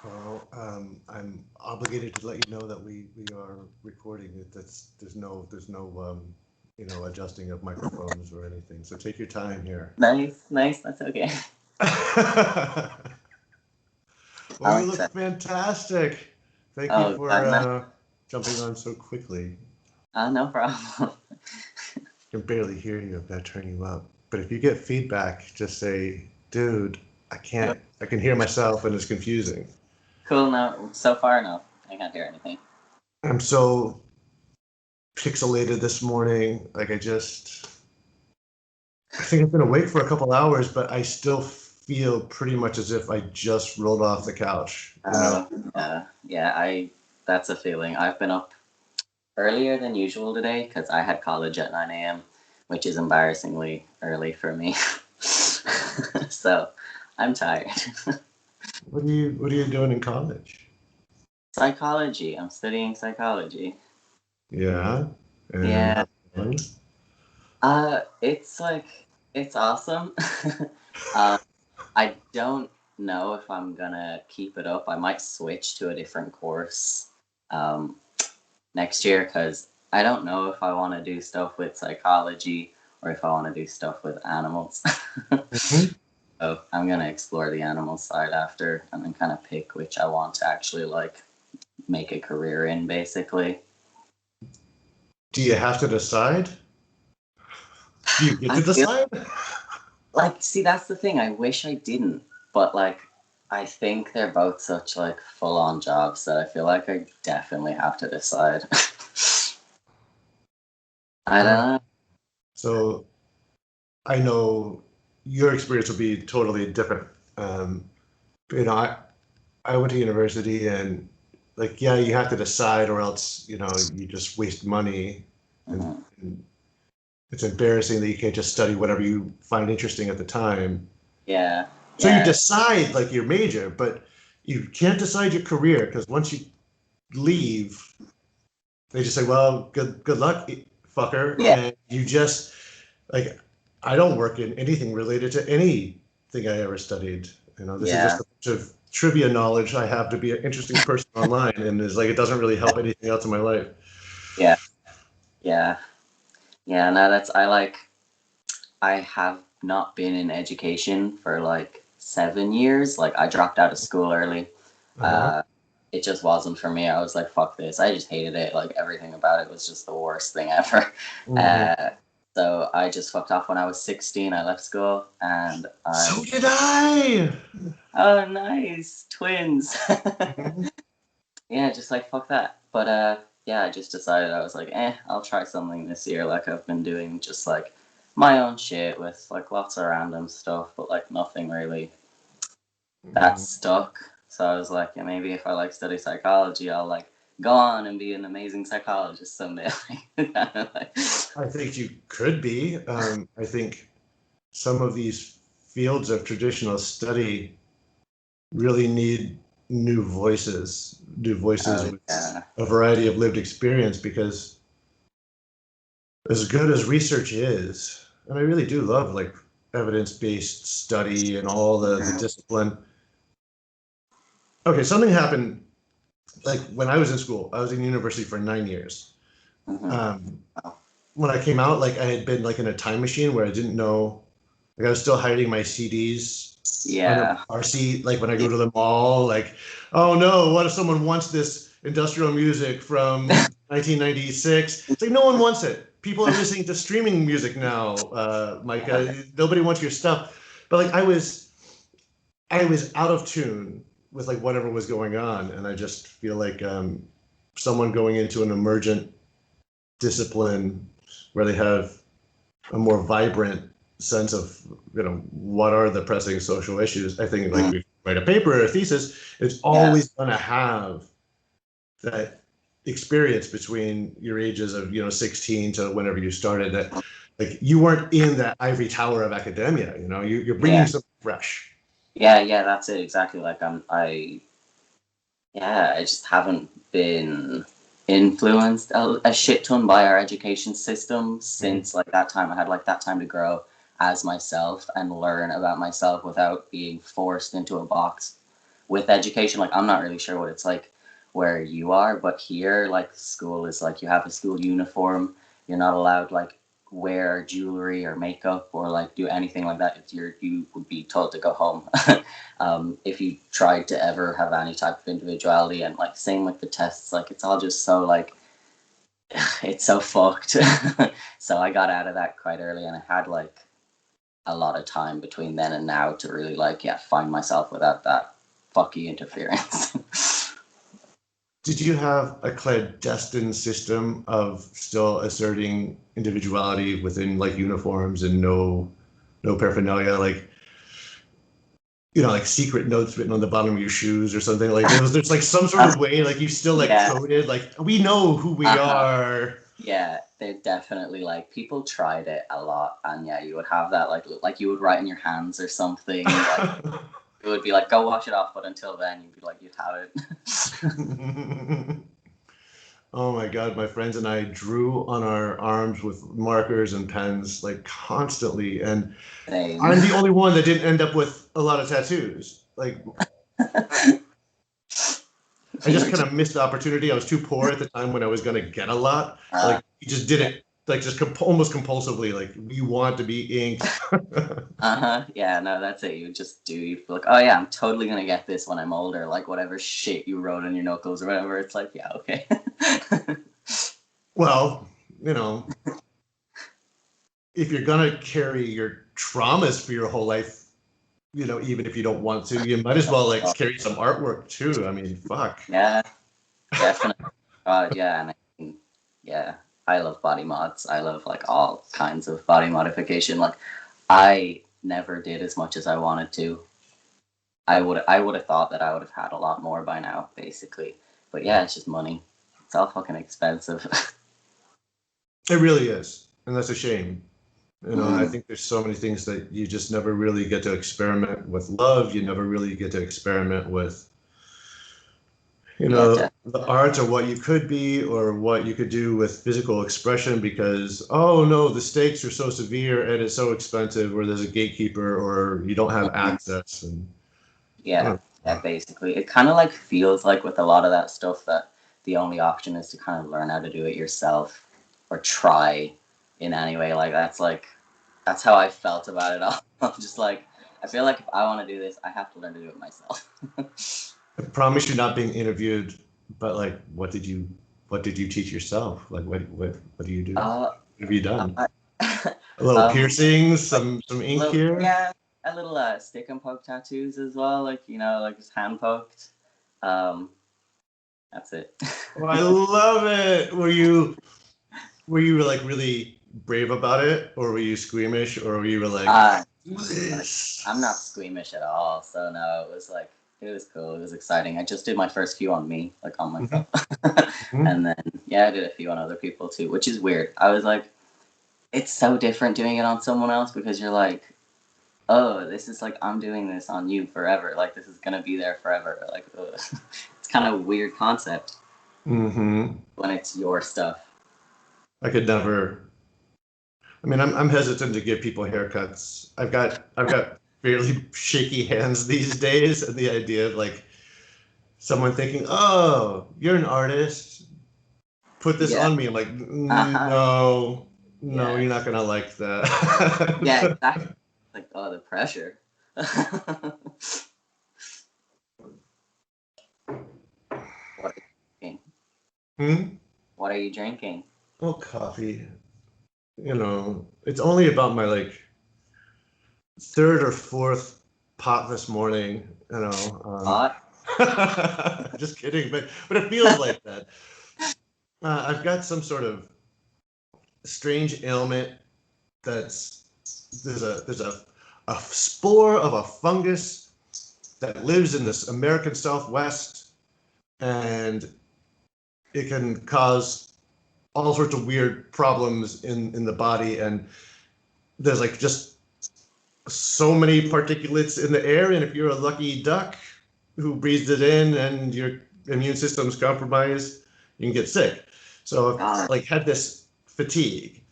Well, I'm obligated to let you know that we are recording it. There's no adjusting of microphones or anything. So take your time here. Nice, nice. That's okay. Well, I'm you look excited. fantastic. Thank you Oh for God, no, jumping on so quickly. no problem. I can barely hear you if that turn you up. But if you get feedback, just say, "Dude, I can't. I can hear myself, and it's confusing." Cool. No, so far, no, I can't hear anything. I'm so pixelated this morning. I think I've been awake for a couple hours, but I still feel pretty much as if I just rolled off the couch, you know? Yeah. That's a feeling. I've been up earlier than usual today because I had college at 9 a.m., which is embarrassingly early for me. So I'm tired. What are you doing in college? Psychology. I'm studying psychology. Yeah. And Yeah. how's it going? It's like it's awesome. um, I don't know if I'm gonna keep it up. I might switch to a different course um, next year because I don't know if I want to do stuff with psychology or if I want to do stuff with animals. Mhm. So I'm gonna explore the animal side after and then kind of pick which I want to actually like make a career in, basically. Do you have to decide? Do you get I to feel decide? like, see, that's the thing. I wish I didn't, but like, I think they're both such like full on jobs that I feel like I definitely have to decide. I Uh, don't know. so I know your experience will be totally different. Um, you know, I went to university and like, yeah, you have to decide or else, you just waste money and, Mhm. and it's embarrassing that you can't just study whatever you find interesting at the time. Yeah, So you yeah, decide like your major, but you can't decide your career because once you leave, they just say, "Well, good luck, fucker," yeah, and you just like I don't work in anything related to anything I ever studied. This is just yeah, a bunch of trivia knowledge I have to be an interesting person online, and it's like it doesn't really help anything else in my life. yeah, yeah, yeah. No, that's I like. I have not been in education for like 7 years. Like, I dropped out of school early. Uh-huh. Uh, it just wasn't for me. I was like, fuck this. I just hated it. Like, everything about it was just the worst thing ever. Hmm. Uh, so I just fucked off when I was 16. I left school and So I'm. did I. Oh, nice. Twins. Mhm. Yeah, just like, fuck that. But yeah, I just decided I was like, I'll try something this year. Like, I've been doing just like my own shit with like lots of random stuff, but like nothing really that Mhm. stuck. So I was like, yeah, maybe if I like study psychology, I'll like go on and be an amazing psychologist someday. Like, I think you could be. I think some of these fields of traditional study really need new voices oh with yeah, a variety of lived experience because as good as research is, and I really do love like evidence-based study and all the discipline. Okay, something happened like when I was in school. I was in university for 9 years. mm-hmm. Um, when I came out, like I had been like in a time machine where I didn't know, like I was still hiding my CDs under my Yeah, car seat. Like when I yeah, go to the mall, like, oh no, what if someone wants this industrial music from 1996? It's like no one wants it. People are listening to streaming music now, Micah. Nobody wants your stuff. But like I was out of tune with like whatever was going on, and I just feel like someone going into an emergent discipline where they have a more vibrant sense of what are the pressing social issues. I think like mm, if you write a paper or a thesis, it's yeah, always going to have that experience between your ages of 16 to whenever you started. That like you weren't in that ivory tower of academia. You're bringing yeah, something fresh. yeah. That's it exactly. Like yeah, I just haven't been influenced a shit ton by our education system Mhm. since like that time. I had like that time to grow as myself and learn about myself without being forced into a box with education, like I'm not really sure what it's like where you are, but here, like school is like you have a school uniform. You're not allowed like wear jewelry or makeup or like do anything like that. If you would be told to go home. If you tried to ever have any type of individuality, and like same with the tests, like it's all just so like it's so fucked. So I got out of that quite early, and I had like a lot of time between then and now to really like find myself without that fucky interference. Did you have a clandestine system of still asserting individuality within like uniforms and no paraphernalia, like like secret notes written on the bottom of your shoes or something? Like there's like some sort of way, like you still like coded, like we know who we are. Yeah, they're definitely like people tried it a lot, and yeah, you would have that like you would write in your hands or something. Like, it would be like go wash it off, but until then you'd be like you'd have it. Oh my God, my friends and I drew on our arms with markers and pens like constantly, and Same. I'm the only one that didn't end up with a lot of tattoos. Like I just kind of missed the opportunity. I was too poor at the time when I was gonna get a lot. Like you just did it like just almost compulsively. Like you want to be inked. Yeah, no, that's it. You just do. You feel like, oh yeah, I'm totally gonna get this when I'm older. Like whatever shit you wrote on your knuckles or whatever. It's like, yeah, okay. Well, if you're gonna carry your traumas for your whole life, even if you don't want to, you might as well like carry some artwork too. I mean, fuck. Yeah, definitely. Yeah, and I love body mods. I love like all kinds of body modification. Like I never did as much as I wanted to. I would have thought that I would have had a lot more by now, basically. But yeah, it's just money. It's all fucking expensive. It really is, and that's a shame. I think there's so many things that you just never really get to experiment with love. You never really get to experiment with, the art or what you could be or what you could do with physical expression because, oh no, the stakes are so severe and it's so expensive, or there's a gatekeeper, or you don't have access. And yeah, basically. It kind of like feels like with a lot of that stuff that the only option is to kind of learn how to do it yourself or try in any way. Like that's how I felt about it all. I'm just like, I feel like if I want to do this, I have to learn to do it myself. I promise you're not being interviewed, but like, what did you teach yourself? Like, what do you do? What have you done? A little piercings, some ink here. Yeah, a little stick and poke tattoos as well. Like like just hand poked. That's it. Oh, I love it. Were you like really brave about it, or were you squeamish, or were you like this? I'm not squeamish at all, so no, it was cool, it was exciting. I just did my first few on me, like on myself. And then I did a few on other people too, which is weird. I was like, it's so different doing it on someone else because you're like, oh, this is like I'm doing this on you forever, like this is gonna be there forever, like it's kind of a weird concept when it's your stuff. I could never. I mean, I'm hesitant to give people haircuts. I've got fairly shaky hands these days, and the idea of like someone thinking, "Oh, you're an artist, put this on me." I'm like, no, you're not gonna like that. Yeah, exactly. Like, oh, the pressure. What are you drinking? What are you drinking? Oh, coffee. It's only about my like third or fourth pot this morning. Pot? Just kidding, but it feels like that. I've got some sort of strange ailment there's a spore of a fungus that lives in this American Southwest, and it can cause all sorts of weird problems in the body. And there's like just so many particulates in the air, and if you're a lucky duck who breathes it in and your immune system's compromised, you can get sick. So I've like had this fatigue.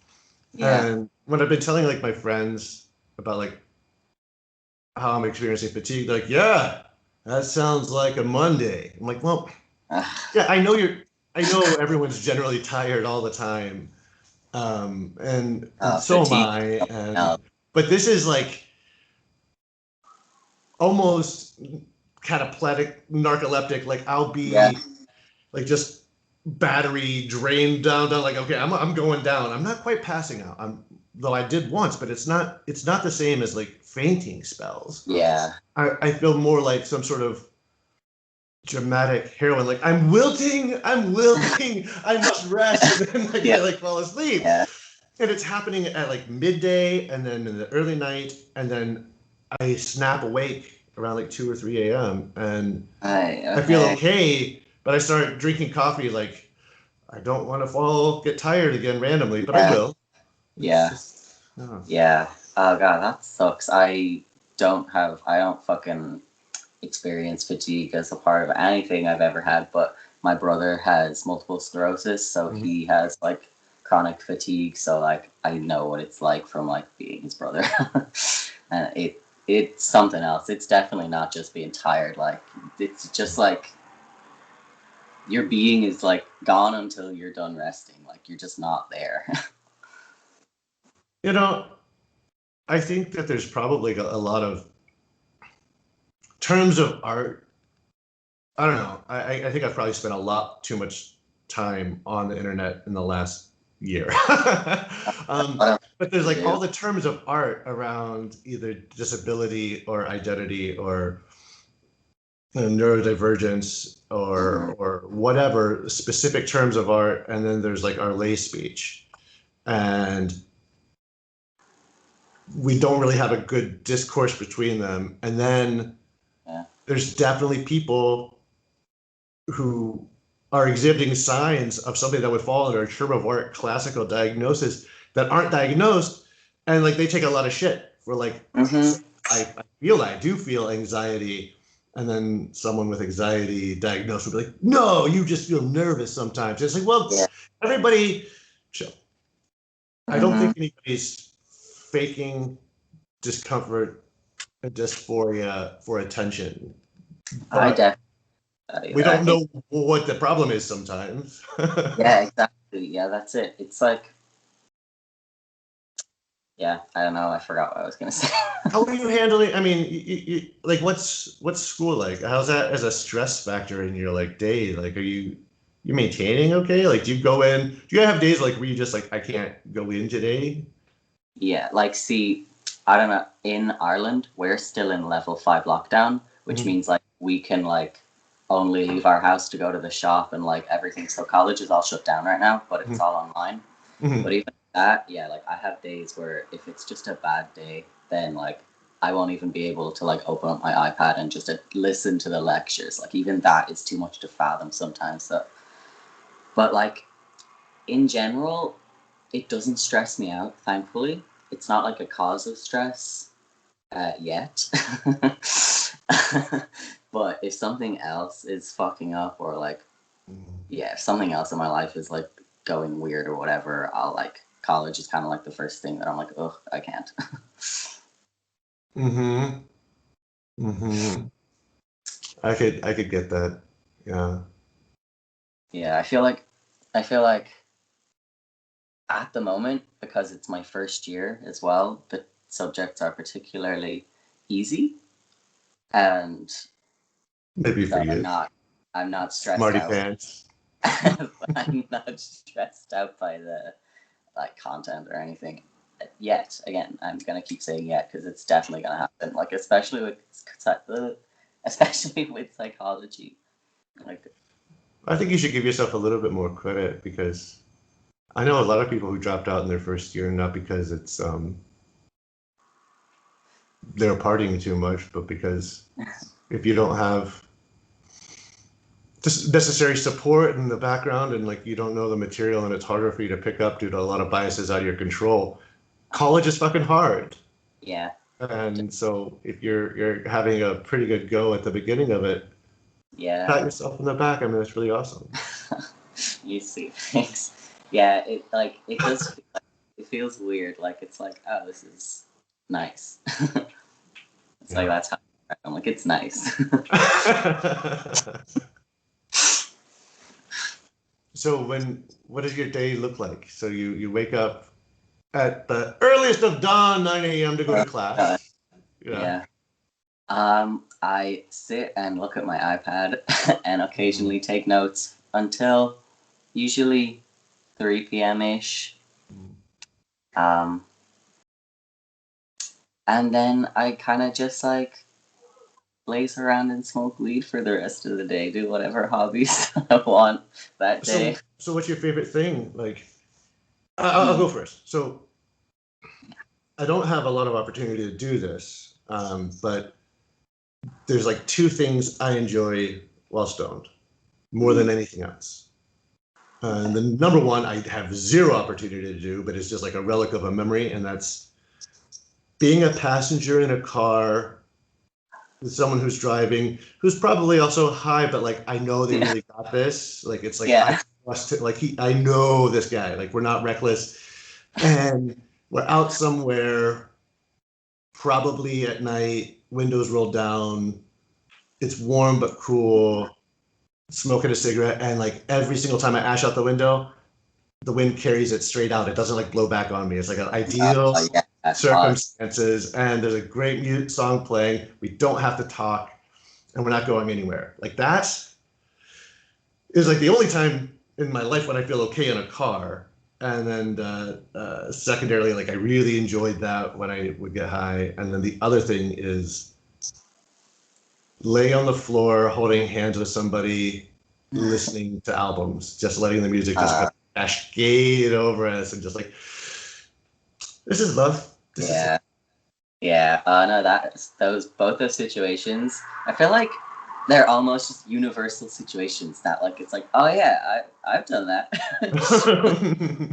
And when I've been telling like my friends about like how I'm experiencing fatigue, they're like, yeah, that sounds like a Monday. I'm like, well, Ugh. yeah, I know everyone's generally tired all the time. And so am Fatigue. I. No. But this is like almost catapletic, narcoleptic. Like I'll Yeah. be like just battery drained down, like, okay, I'm going down. I'm not quite passing out. Though I did once, but it's not the same as like fainting spells. Yeah. I feel more like some sort of dramatic heroine, like I'm wilting, I must rest, and then like I Yeah. like fall asleep. Yeah. And it's happening at like midday and then in the early night, and then I snap awake around like 2 or 3 a.m. and I feel Okay. okay, but I start drinking coffee like I don't want to get tired again randomly, but I Yeah. will. It's Yeah. just, oh. Yeah. Oh god, that sucks. I don't fucking experience fatigue as a part of anything I've ever had, but my brother has multiple sclerosis, so Mhm. he has like chronic fatigue, so like I know what it's like from like being his brother. And it's something else. It's definitely not just being tired, like it's just like your being is like gone until you're done resting. Like you're just not there. You know, I think that there's probably a lot of terms of art. I don't know. I think I've probably spent a lot too much time on the internet in the last year. um, What else but there's to like all do? the terms of art around either disability or identity or neurodivergence Hmm. or whatever specific terms of art, and then there's like our lay speech, and we don't really have a good discourse between them. And then Yeah. there's definitely people who are exhibiting signs of something that would fall under a term of art classical diagnosis that aren't diagnosed, and like they take a lot of shit for like Hmm. I do feel anxiety, and then someone with anxiety diagnosed would be like, no, you just feel nervous sometimes. It's like, well, Yeah. everybody chill. I don't Hmm. think anybody's faking discomfort and dysphoria for attention, I but definitely. we I don't think. know what the problem is sometimes. Yeah. Exactly. Yeah. That's it. It's like. Yeah. I don't know. I forgot what I was gonna say. How are you handling? I mean, like, what's school like? How's that as a stress factor in your like day? Like, are you maintaining okay? Like, do you go in? Do you have days like where you just like I can't go in today? Yeah. Like, see, I don't know. In Ireland, we're still in level 5 lockdown, which Mhm, means like we can like only leave our house to go to the shop and like everything. So college is all shut down right now, but it's mhm, all online. But mhm. even that, yeah, like I have days where if it's just a bad day, then like I won't even be able to like open up my iPad and just listen to the lectures. Like even that is too much to fathom sometimes. So, but like in general, it doesn't stress me out. Thankfully, it's not like a cause of stress yet. But if something else is fucking up, or like yeah, if something else in my life is like going weird or whatever, I'll like college is kind of like the first thing that I'm like, ugh, I can't. Mm-hmm. Mm-hmm. I could get that. Yeah. Yeah, I feel like at the moment because it's my first year as well, the subjects are particularly easy, and Maybe for so you. I'm not stressed Smarty out. pants. I'm not stressed out by the like content or anything yet. Again, I'm gonna keep saying yet because it's definitely gonna happen. Like especially with psychology. Like I think you should give yourself a little bit more credit because I know a lot of people who dropped out in their first year, not because it's they're partying too much, but because if you don't have just necessary support in the background and like you don't know the material and it's harder for you to pick up due to a lot of biases out of your control, college is fucking hard. yeah, And so if you're having a pretty good go at the beginning of it, yeah. pat yourself in the back. I mean, that's really awesome. You see, thanks. Yeah, it like it does. It feels weird. Like it's like, oh, this is nice. It's like Yeah. that's how. I'm like, it's nice. So what does your day look like? So you wake up at the earliest of dawn, 9 a.m. to go to Uh, class. Yeah. yeah. I sit and look at my iPad and occasionally take notes until usually 3 p.m. ish. Um, and then I kind of just like laze around and smoke weed for the rest of the day, do whatever hobbies I want that day. So what's your favorite thing? Like, I'll go first. So I don't have a lot of opportunity to do this, but there's like two things I enjoy while stoned more than anything else. And the number one I have zero opportunity to do, but it's just like a relic of a memory, and that's being a passenger in a car with someone who's driving, who's probably also high, but like I know they really got this. Like it's like I trust it. Like I know this guy. Like we're not reckless, and we're out somewhere, probably at night, windows rolled down. It's warm but cool. Smoking a cigarette, and like every single time I ash out the window, the wind carries it straight out. It doesn't like blow back on me. It's like an ideal circumstances, and there's a great mute song playing. We don't have to talk, and we're not going anywhere. Like that is like the only time in my life when I feel okay in a car. And then secondarily, like I really enjoyed that when I would get high. And then the other thing is lay on the floor, holding hands with somebody, listening to albums, just letting the music just kind of cascade over us, and just like, this is love. This is love. Yeah. No, both those situations, I feel like they're almost just universal situations that like it's like, oh yeah, I've done that.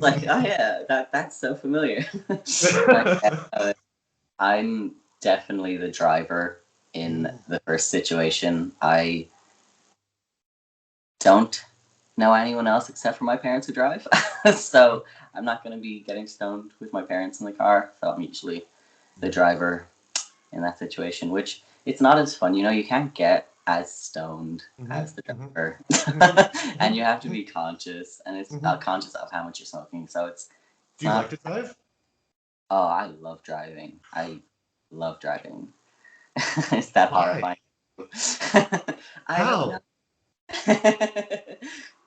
Like, oh yeah, that's so familiar. Like, I'm definitely the driver in the first situation. I don't know anyone else except for my parents who drive. So I'm not going to be getting stoned with my parents in the car. So I'm usually the driver in that situation, which it's not as fun. You know, you can't get as stoned as the driver. And you have to be conscious, and it's not conscious of how much you're smoking. So it's Do you like to drive? Oh, I love driving. I love driving. It's that horrifying. I don't know.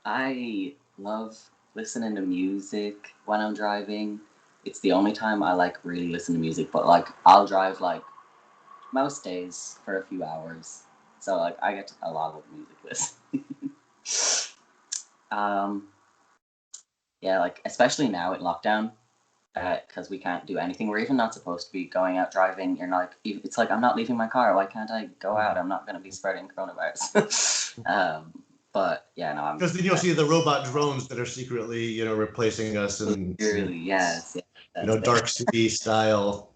I love listening to music when I'm driving. It's the only time I like really listen to music, but like I'll drive like most days for a few hours. So like I get a lot of music listening. Yeah, like especially now in lockdown, because we can't do anything. We're even not supposed to be going out driving. You're not. It's like I'm not leaving my car. Why can't I go out? I'm not going to be spreading coronavirus. But yeah, no, I'm. Because then you'll see the robot drones that are secretly, you know, replacing us, and Really, yes, you know, Dark City style.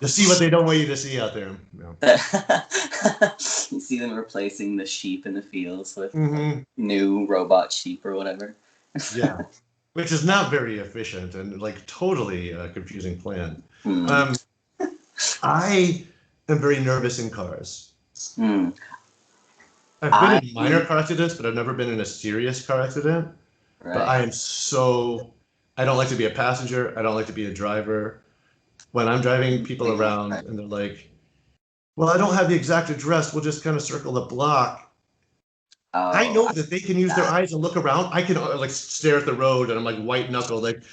You'll see what they don't want you to see out there. You see them replacing the sheep in the fields with new robot sheep or whatever. Yeah, which is not very efficient and like totally a confusing plan. I am very nervous in cars. I've been in minor car accidents, but I've never been in a serious car accident. Right. But I don't like to be a passenger. I don't like to be a driver. When I'm driving people around and they're like, well, I don't have the exact address. We'll just kind of circle the block. I know that they can use their eyes and look around. I can like stare at the road and I'm like white knuckle. Like,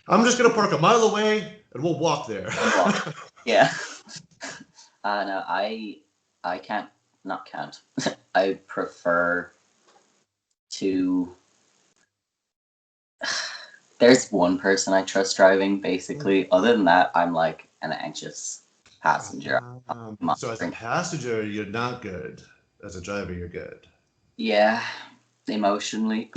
I'm just going to park a mile away and we'll walk there. Yeah. No, I can't. I prefer to. There's one person I trust driving, basically. Other than that, I'm like an anxious passenger. So as a passenger, you're not good. As a driver, you're good. Yeah, emotionally.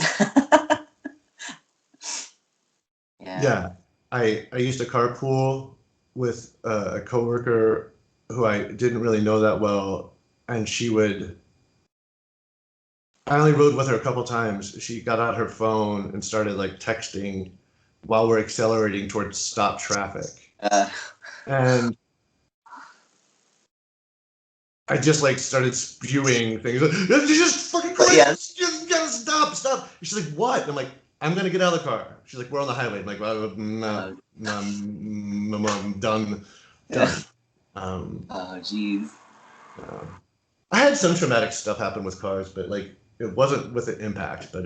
Yeah. I used to carpool with a coworker who I didn't really know that well, and I only rode with her a couple times. She got out her phone and started like texting while we're accelerating towards stop traffic. And I just like started spewing things. You just fucking crazy. Yes. You gotta stop. She's like, what? And I'm like, I'm gonna get out of the car. She's like, we're on the highway. I'm like, well, no, I'm done. Oh, jeez. I had some traumatic stuff happen with cars, but like it wasn't with an impact. But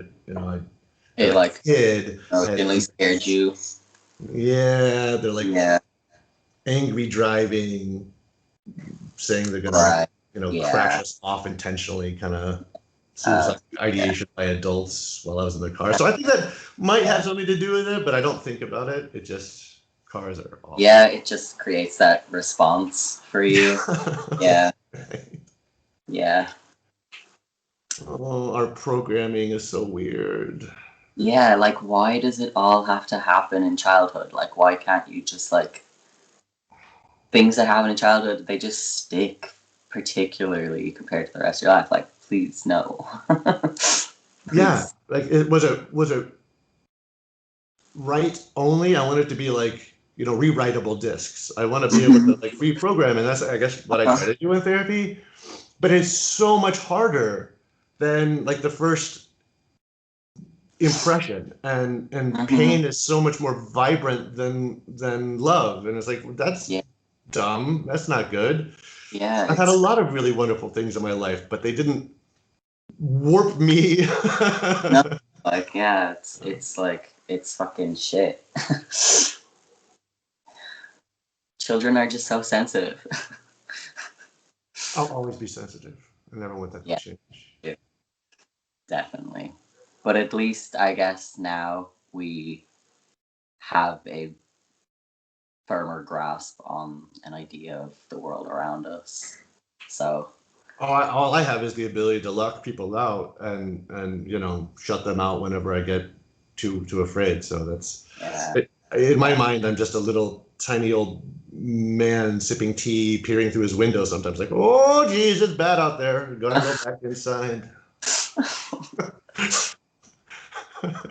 It like kid, emotionally scared you. Yeah, they're like Yeah. angry driving, saying they're gonna, Right. crash us off intentionally, kind of suicide ideation by adults while I was in the car. So I think that might have something to do with it, but I don't think about it. It just cars are awful. Yeah, it just creates that response for you. Yeah. Yeah. Oh, our programming is so weird. Yeah, like why does it all have to happen in childhood? Like why can't you just like things that happen in childhood, they just stick particularly compared to the rest of your life. Like, please no. Please. Yeah, like it was a write only. I want it to be like, rewritable discs. I want to be able to like reprogram, and that's I guess what I try to do in therapy. But it's so much harder than like the first impression, and pain is so much more vibrant than love, and it's like that's dumb. That's not good. Yeah, I've had a lot of really wonderful things in my life, but they didn't warp me. No, like yeah, it's like it's fucking shit. Children are just so sensitive. I'll always be sensitive. I never want that to change. Yeah, definitely. But at least I guess now we have a firmer grasp on an idea of the world around us. So all I have is the ability to lock people out and shut them out whenever I get too afraid. So that's in my mind. I'm just a little tiny old man sipping tea, peering through his window sometimes, like, oh geez, it's bad out there. Gotta go back inside.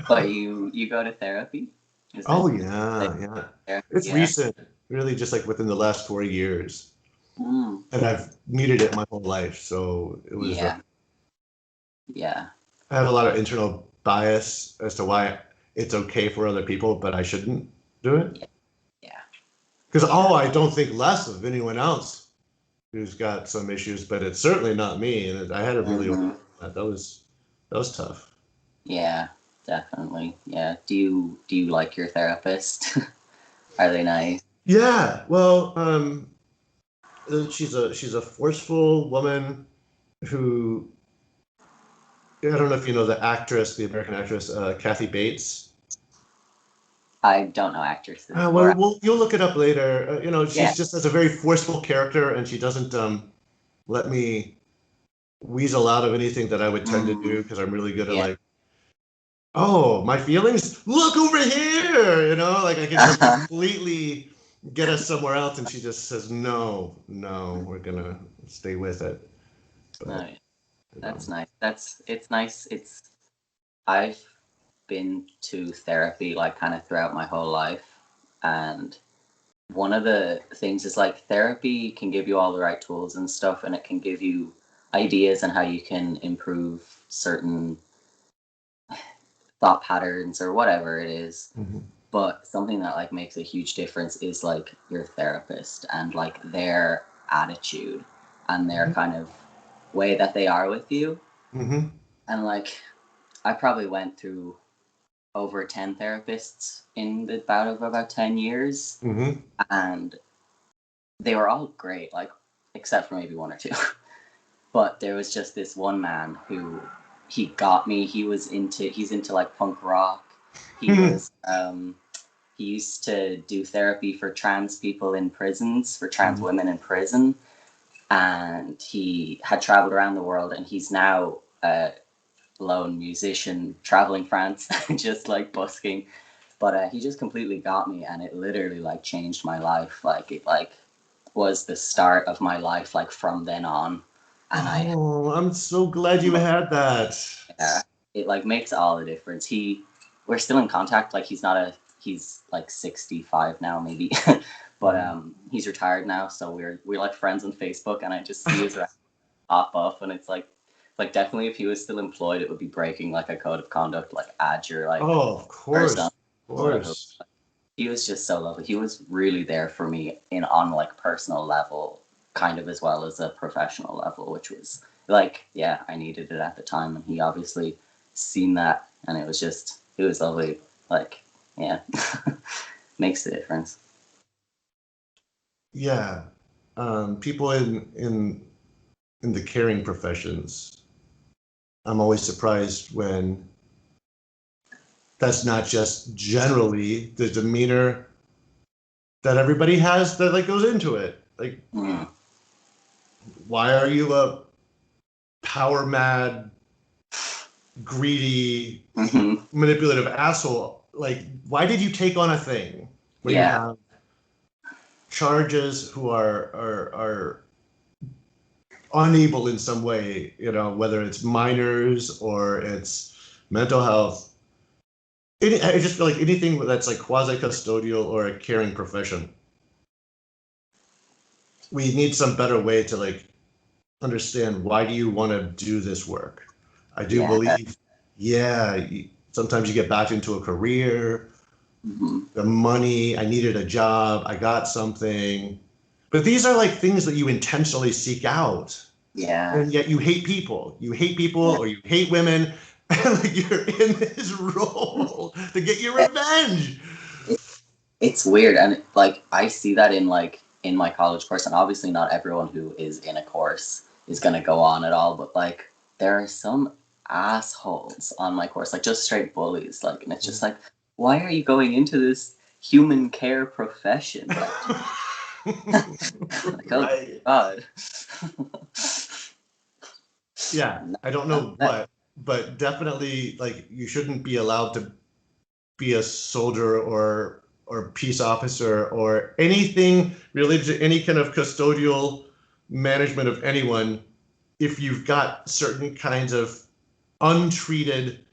But you go to therapy? Yeah. It's recent, really, just like within the last 4 years. And I've needed it my whole life, so it was. Yeah. I have a lot of internal bias as to why it's okay for other people, but I shouldn't do it. Yeah. Because I don't think less of anyone else who's got some issues, but it's certainly not me, and I had to really. That was tough. Yeah, definitely. Yeah. Do you like your therapist? Are they nice? Yeah. Well, she's a forceful woman who, I don't know if you know the American actress, Kathy Bates. I don't know actresses. You'll look it up later. She's just has a very forceful character, and she doesn't let me weasel out of anything that I would tend to do, because I'm really good at like, oh, my feelings? Look over here! Like I can completely get us somewhere else, and she just says, no, we're gonna stay with it. But, That's nice. It's nice. I've been to therapy like kind of throughout my whole life, and one of the things is like therapy can give you all the right tools and stuff, and it can give you ideas on how you can improve certain thought patterns or whatever it is. But something that like makes a huge difference is like your therapist and like their attitude and their kind of way that they are with you. And like I probably went through over 10 therapists in the bout of about 10 years, and they were all great, like except for maybe one or two. But there was just this one man who he got me. He's into like punk rock. He was he used to do therapy for trans people in prisons, for trans women in prison, and he had traveled around the world, and he's now a lone musician traveling France, just like busking. But he just completely got me, and it literally like changed my life. Like it like was the start of my life, like from then on. And I'm so glad you had that. Yeah, it like makes all the difference. We're still in contact. Like he's like 65 now, maybe, but he's retired now. So we're like friends on Facebook, and I just see his pop up, and it's like definitely if he was still employed, it would be breaking like a code of conduct, like add your like Oh, of person, course, of whatever. course. He was just so lovely. He was really there for me in on like personal level, kind of as well as a professional level, which was like, yeah, I needed it at the time, and he obviously seen that, and it was lovely. Like, yeah, makes a difference. Yeah, people in the caring professions, I'm always surprised when that's not just generally the demeanor that everybody has that like goes into it. Like, Mm. why are you a power mad, greedy, Hmm. manipulative asshole? Like, why did you take on a thing when you Yeah, have charges who are unable in some way, you know, whether it's minors or it's mental health. I just feel like anything that's like quasi custodial or a caring profession, we need some better way to like understand why do you want to do this work. I do yeah. believe, yeah, sometimes you get back into a career, Hmm. the money, I needed a job, I got something. But these are like things that you intentionally seek out. Yeah, And yet you hate people. You hate people yeah. or you hate women. And like you're in this role to get your revenge. It's weird, and like I see that in like in my college course, and obviously not everyone who is in a course is gonna go on at all, but like there are some assholes on my course, like just straight bullies, like, and it's just like, why are you going into this human care profession? Like oh Right. god. Yeah. No, I don't know what, but definitely like you shouldn't be allowed to be a soldier or peace officer or anything related to any kind of custodial management of anyone if you've got certain kinds of untreated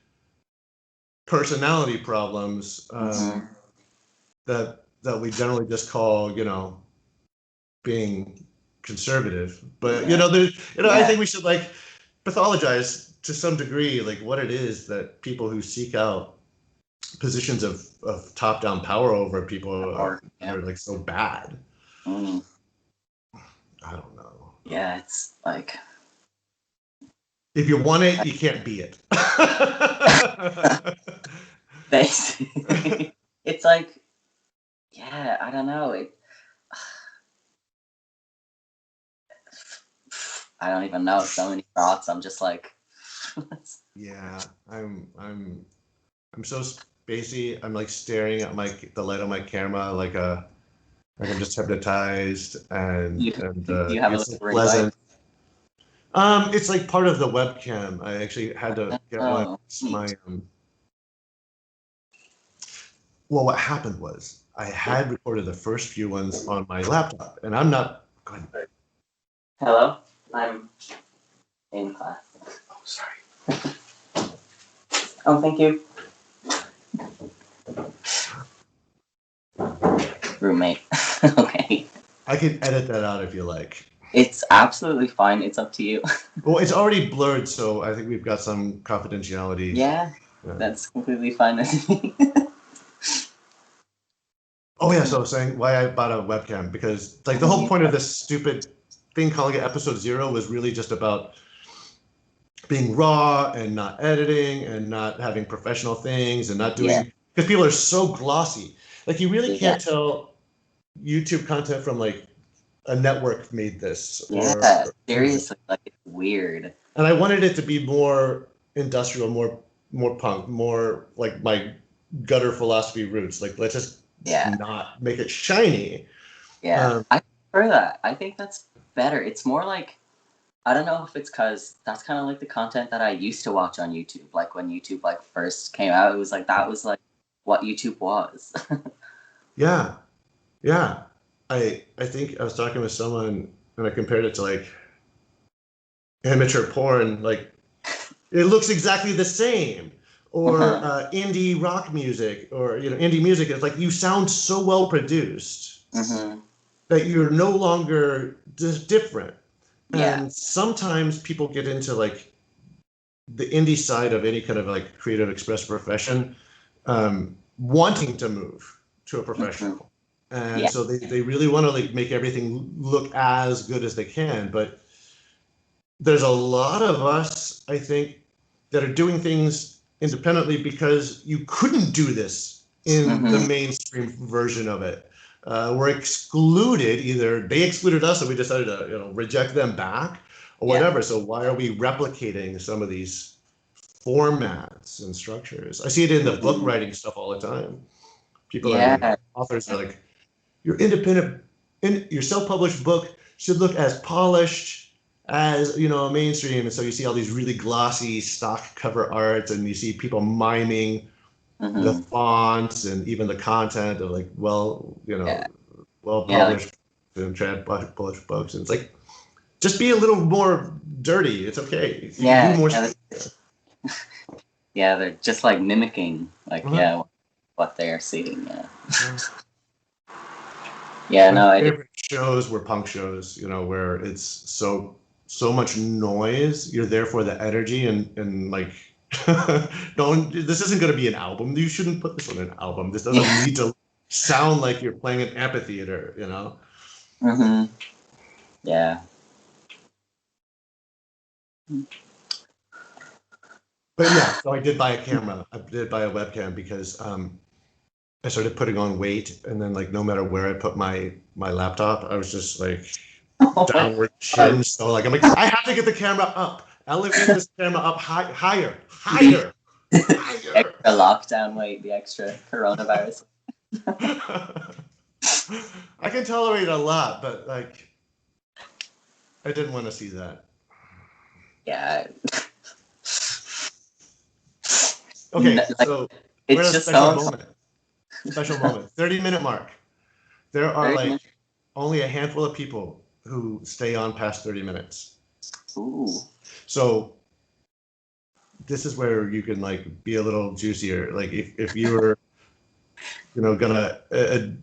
personality problems Mhm. that we generally just call, you know, being conservative. But you Yeah, know, there, you know, I yeah, think we should like pathologize to some degree, like what it is that people who seek out positions of top-down power over people or yeah. are like so bad. Mm. I don't know. Yeah, it's like If you want it, you can't be it. basically it's like, yeah, I don't know. I don't even know. So many thoughts. I'm just like, Yeah, I'm so spacey. I'm like staring at my the light on my camera like I'm just hypnotized you and you have a it's little so ring light. pleasant. It's like part of the webcam. I actually had to get one. Oh, It's neat. my well, what happened was I Yeah. had recorded the first few ones on my laptop, and I'm not. Go ahead. Hello, I'm in class. Oh, sorry. Oh, thank you, roommate. Okay, I can edit that out if you like. it's absolutely fine. It's up to you. Well, it's already blurred, so I think we've got some confidentiality. Yeah, Yeah. that's completely fine with me. Oh yeah, so I was saying why I bought a webcam because like the whole point of this stupid thing calling it episode 0 was really just about being raw and not editing and not having professional things and not Yeah, doing because people are so glossy. Like you really yeah, can't tell YouTube content from like a network made this yeah. or anything. Seriously, like it's weird. And I wanted it to be more industrial, more punk, more like my gutter philosophy roots. Like let's just Yeah, not make it shiny. yeah. Um, I prefer that. I think that's better. It's more like I don't know if it's because that's kind of like the content that I used to watch on YouTube. Like when YouTube like first came out, it was like that was like what YouTube was. yeah, yeah. I think I was talking with someone and I compared it to like amateur porn. Like it looks exactly the same. Or Hmm. indie rock music, or you know, indie music is like you sound so well produced Hmm. that you're no longer just different. Yeah. And sometimes people get into like the indie side of any kind of like creative express profession, wanting to move to a Mhm. professional. And Yeah. so they really want to like make everything look as good as they can. But there's a lot of us, I think, that are doing things independently because you couldn't do this in the Hmm. mainstream version of it. We're excluded, either they excluded us and we decided to, reject them back or Yeah. whatever. So why are we replicating some of these formats and structures? I see it in the book Hmm. writing stuff all the time. People are, Yeah. authors are like, your independent, your self-published book should look as polished as a mainstream. And so you see all these really glossy stock cover arts, and you see people miming the Hmm. fonts and even the content of like Yeah. well Yeah. Like, published and published books. And it's like, just be a little more dirty. It's okay. You can do yeah. more. Yeah. Yeah. They're just like mimicking, like, Uh-huh. yeah, what they're seeing. Yeah. Yeah. Yeah. My No, I do. favorite shows were punk shows, where it's so much noise. You're there for the energy and like don't this isn't gonna be an album. You shouldn't put this on an album. This doesn't Yeah. need to sound like you're playing an amphitheater. Hmm. Yeah. But yeah, so I did buy a camera. I did buy a webcam because I started putting on weight, and then like no matter where I put my laptop, I was just like Oh my downward God. chin. So like I'm like, I have to get the camera up, elevate this camera up higher, The higher, higher. extra lockdown weight, the extra coronavirus. I can tolerate a lot, but like I didn't want to see that. Yeah. Okay, Like, so we're at it's a just so uncomfortable. special moment, 30-minute mark. There are Very like much. only a handful of people who stay on past 30 minutes. Ooh. So this is where you can like be a little juicier. Like if you were gonna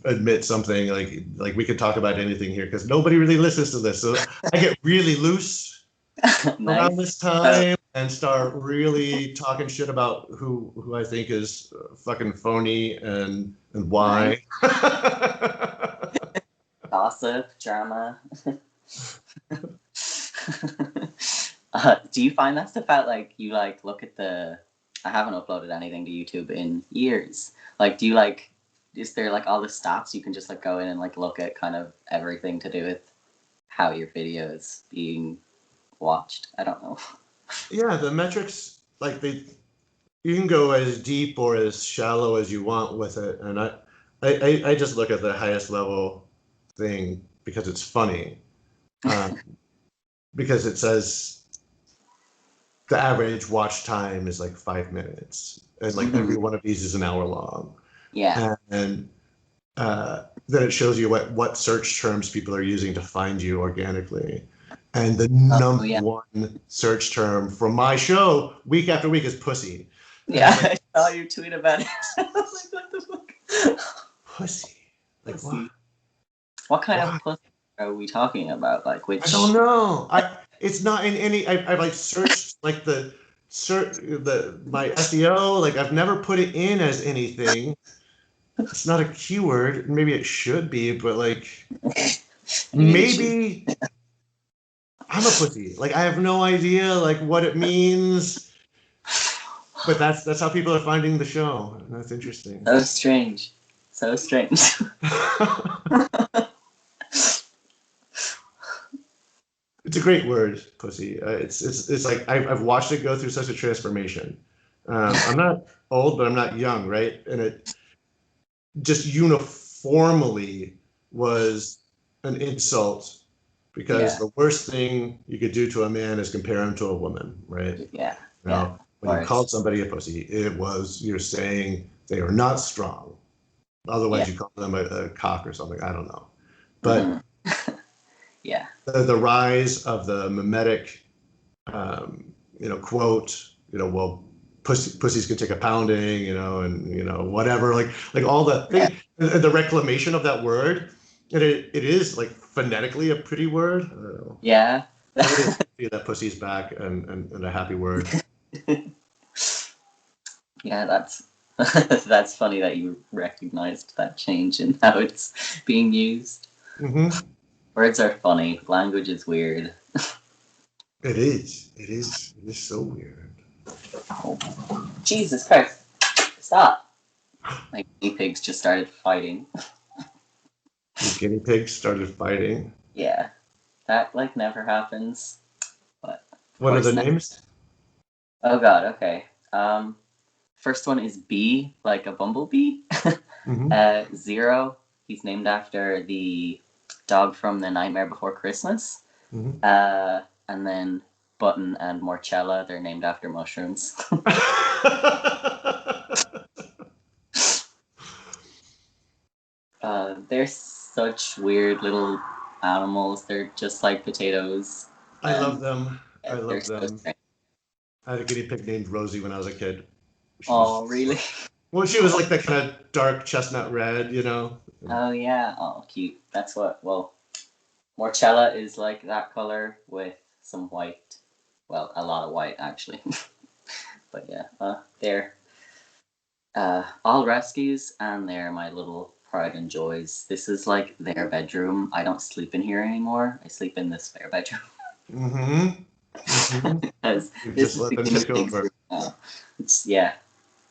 admit something, like we could talk about anything here because nobody really listens to this. So I get really loose around Nice. this time and start really talking shit about who I think is fucking phony and Nice. why. Gossip, drama. Do you find that stuff out? Like, you like look at the. I haven't uploaded anything to YouTube in years. Like, do you like? Is there like all the stats you can just like go in and like look at kind of everything to do with how your video is being watched? I don't know. Yeah, the metrics, like you can go as deep or as shallow as you want with it, and I just look at the highest level thing because it's funny, because it says the average watch time is like 5 minutes, and like Hmm. every one of these is an hour long, Yeah. and then it shows you what search terms people are using to find you organically. And the Oh number yeah. one search term from my show week after week is pussy. And Yeah. it's like, I saw your tweet about it. I was like, what the fuck? pussy? Like what? Pussy. What kind Why? of pussy are we talking about? Like, I don't which? know. It's not in any. I like searched like my SEO. Like I've never put it in as anything. It's not a keyword. Maybe it should be, but like Maybe it should. maybe I'm a pussy. Like I have no idea like what it means. But that's how people are finding the show. And that's interesting. So strange. So strange. It's a great word, pussy. It's like I've watched it go through such a transformation. I'm not old, but I'm not young, right? And it just uniformly was an insult because Yeah. the worst thing you could do to a man is compare him to a woman, right? Yeah. Yeah. Now, Of when you course. called somebody a pussy, you're saying they are not strong. Yeah. Otherwise, you call them a cock or something. I don't know. But Hmm. Yeah. the rise of the mimetic, quote, well, pussies can take a pounding, and whatever, like all the Yeah. thing, the reclamation of that word, and it is like phonetically a pretty word. I don't know. Yeah. See that pussy's back and a happy word. Yeah, that's that's funny that you recognized that change in how it's being used. Mm-hmm. Words are funny. Language is weird. It is. It is. It is so weird. Oh, Jesus Christ! Stop! My guinea pigs just started fighting. The guinea pigs started fighting. Yeah, that like never happens. But of What are the course, names? oh God. Okay. First one is B, like a bumblebee. Mm-hmm. Zero. He's named after the dog from The Nightmare Before Christmas. Mm-hmm. And then Button and Morchella, they're named after mushrooms. They're such weird little animals. They're just like potatoes. I love And them. I they're love so them. strange. I had a guinea pig named Rosie when I was a kid. She Oh, was really? well, she was like that kind of dark chestnut red, you know. Oh, yeah. Oh, cute. That's what, well, Morchella is like that color with some white. Well, a lot of white, actually. But yeah, they're all rescues, and they're my little pride and joys. This is like their bedroom. I don't sleep in here anymore. I sleep in the spare bedroom. Mm-hmm. Mm-hmm. Because You this just is let the them guinea take pig's over. room now. It's, yeah,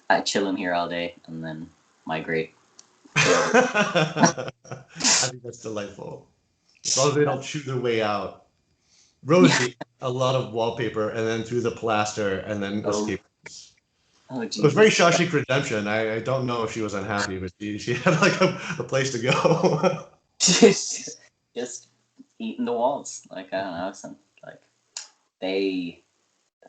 I chill in here all day and then migrate. I think that's delightful. As long as they don't chew their way out. Yeah. Rosie, a lot of wallpaper and then through the plaster and then Oh, escape. oh It was very Jesus. Shawshank Redemption. I don't know if she was unhappy, but she had like a place to go. Just eating the walls. Like, I don't know. Some, like, they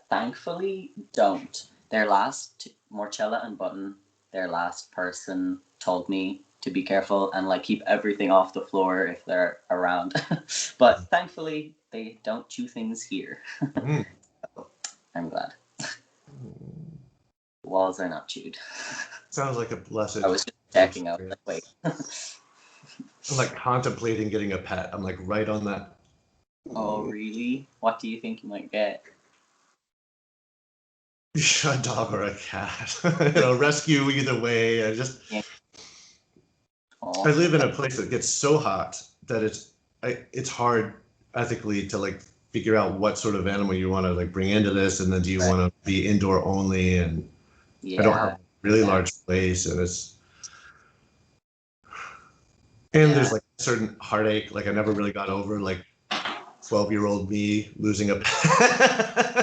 thankfully don't. Their last, Morchella and Button, their last person told me to be careful and like keep everything off the floor if they're around. But thankfully, they don't chew things here. Mm. I'm glad. The walls are not chewed. Sounds like a I blessed was just checking out. Like, wait. experience. I'm like contemplating getting a pet. I'm like right on that. Oh, really? What do you think you might get? A dog or a cat. Rescue either way. Yeah. I Oh, live in a place that gets so hot that it's hard ethically to like figure out what sort of animal you want to like bring into this, and then do you right. want to be indoor only? And I don't have Yeah. a really Yeah. large place, and there's Yeah. like a certain heartache. Like I never really got over like 12-year-old me losing a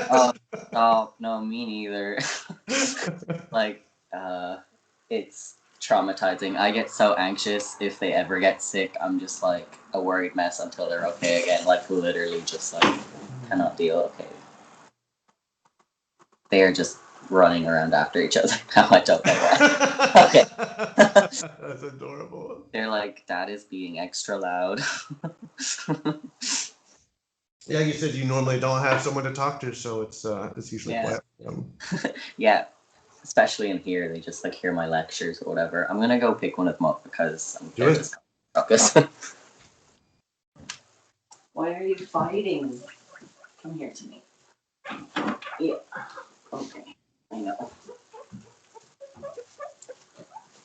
Oh, pet. oh no, me neither. Like, it's traumatizing. I get so anxious if they ever get sick. I'm just like a worried mess until they're okay again. Like, literally, just like cannot deal. Okay, they are just running around after each other now. I don't know why. Okay, That's adorable. they're like, Dad is being extra loud. Yeah, you said you normally don't have someone to talk to, so it's usually Yeah, quiet. yeah. Especially in here, they just like hear my lectures or whatever. I'm gonna go pick one of them up because Do they're it. just focus. Why are you fighting? Come here to me. Yeah. Okay. I know.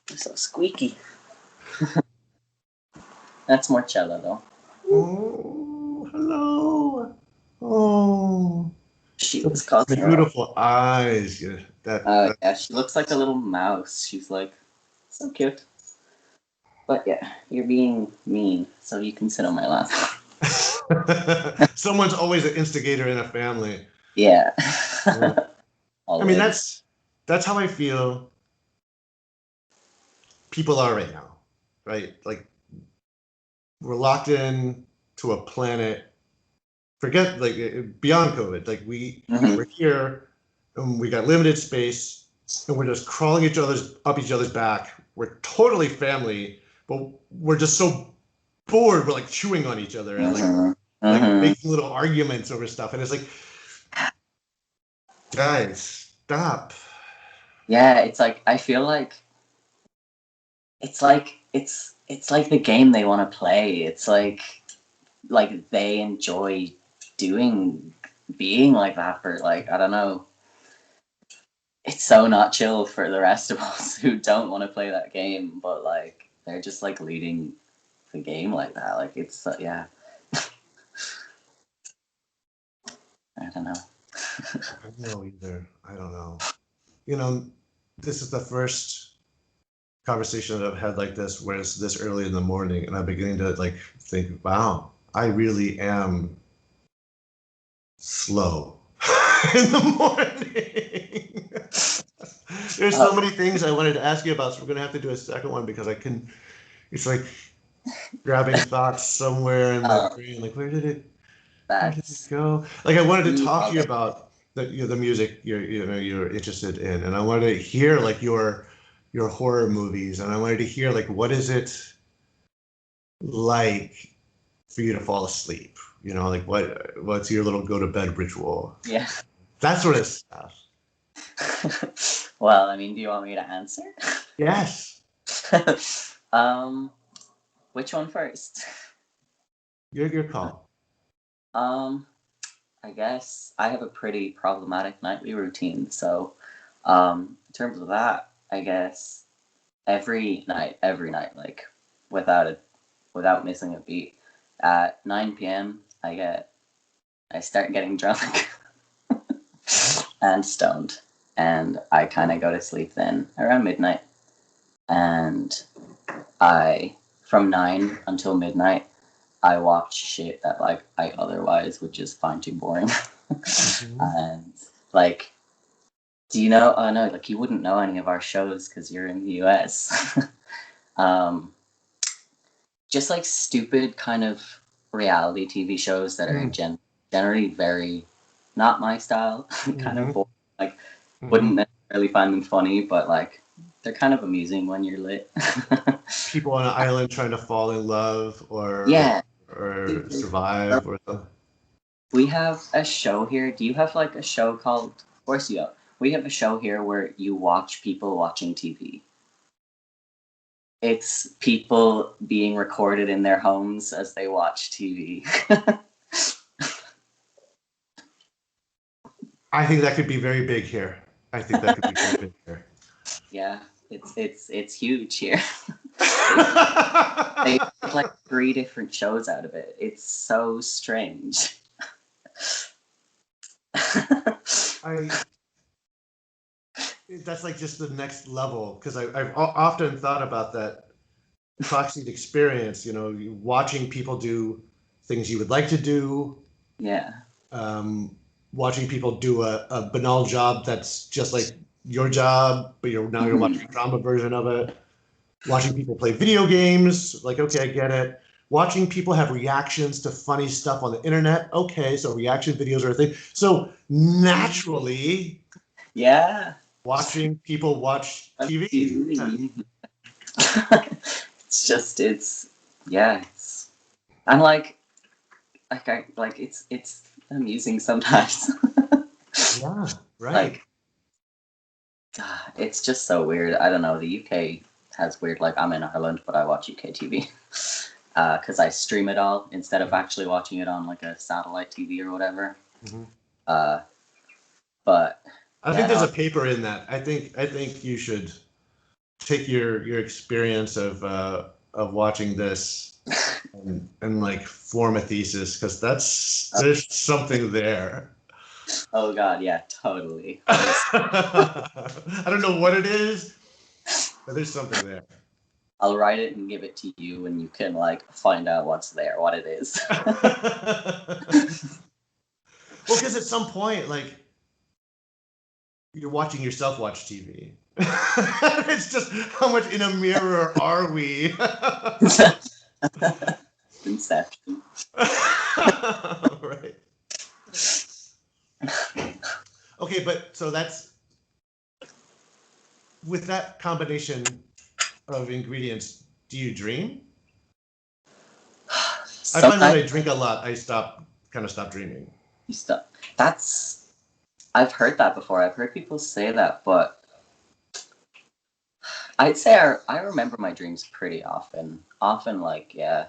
You're so squeaky. That's Marcella though. Oh, hello. Oh, She the was causing her. beautiful eyes. Yeah, that. Yeah, she looks like a little mouse. She's like so cute. But yeah, you're being mean, so you can sit on my lap. Someone's always an instigator in a family. Yeah. Yeah. I mean, Always. that's how I feel people are right now, right? Like we're locked in to a planet. Forget like beyond COVID. Like Mm-hmm. we're here, and we got limited space, and we're just crawling up each other's back. We're totally family, but we're just so bored. We're like chewing on each other and Mm-hmm. like Mm-hmm. making little arguments over stuff. And it's like, guys, stop. Yeah, it's like I feel like it's like the game they want to play. It's like they enjoy. being like that for like, I don't know. It's so not chill for the rest of us who don't want to play that game, but like they're just like leading the game like that. Like it's yeah. I don't know. I don't know either. I don't know. You know, this is the first conversation that I've had like this where it's this early in the morning, and I'm beginning to like think, wow, I really am slow in the morning. There's so many things I wanted to ask you about, so we're gonna have to do a second one because I can. It's like grabbing thoughts somewhere in my brain. Like, where did it That's go? Like, I wanted to talk to you about the music you're interested in, and I wanted to hear like your horror movies, and I wanted to hear like what is it like for you to fall asleep? You know, like what's your little go to bed ritual? yeah. That sort of stuff. Well, I mean, do you want me to answer? Yes. Which one first? Your call. I guess I have a pretty problematic nightly routine. So, in terms of that, I guess every night, like without missing a beat, at 9 p.m. I start getting drunk and stoned, and I kind of go to sleep then around midnight, and from 9 until midnight, I watch shit that like I otherwise would just find too boring. And like, do you know? Oh no, like you wouldn't know any of our shows because you're in the US. um, just like stupid kind of reality TV shows that are generally very not my style, kind of boring. Like, wouldn't necessarily find them funny, but like they're kind of amusing when you're lit. People on an island trying to fall in love or Yeah. or survive or something. We have a show here. Do you have like a show called? Of course you have. We have a show here where you watch people watching TV. It's people being recorded in their homes as they watch TV. I think that could be very big here. I think that could be very big here. Yeah, it's huge here. They make like 3 different shows out of it. It's so strange. That's like just the next level because I've often thought about that proxied experience. You know, watching people do things you would like to do. Yeah. Watching people do a banal job that's just like your job, but you're watching a drama version of it. Watching people play video games, like, okay, I get it. Watching people have reactions to funny stuff on the internet, okay, so reaction videos are a thing. So naturally, yeah, watching people watch TV. it's I'm like it's amusing sometimes. Yeah, right. Like, it's just so weird. I don't know. The UK has weird. Like, I'm in Ireland, but I watch UK TV because I stream it all instead of actually watching it on like a satellite TV or whatever. But I think there's a paper in that. I think you should take your experience of watching this and like form a thesis because there's something there. Oh God, yeah, totally. I don't know what it is, but there's something there. I'll write it and give it to you, and you can like find out what's there, what it is. Well, because at some point, like, you're watching yourself watch TV. It's just how much in a mirror are we? Inception. Right. Okay, but so that's with that combination of ingredients, do you dream? I find that I drink a lot, I kind of stop dreaming. You stop. I've heard that before. I've heard people say that, but I'd say I remember my dreams pretty often. Often, like, yeah.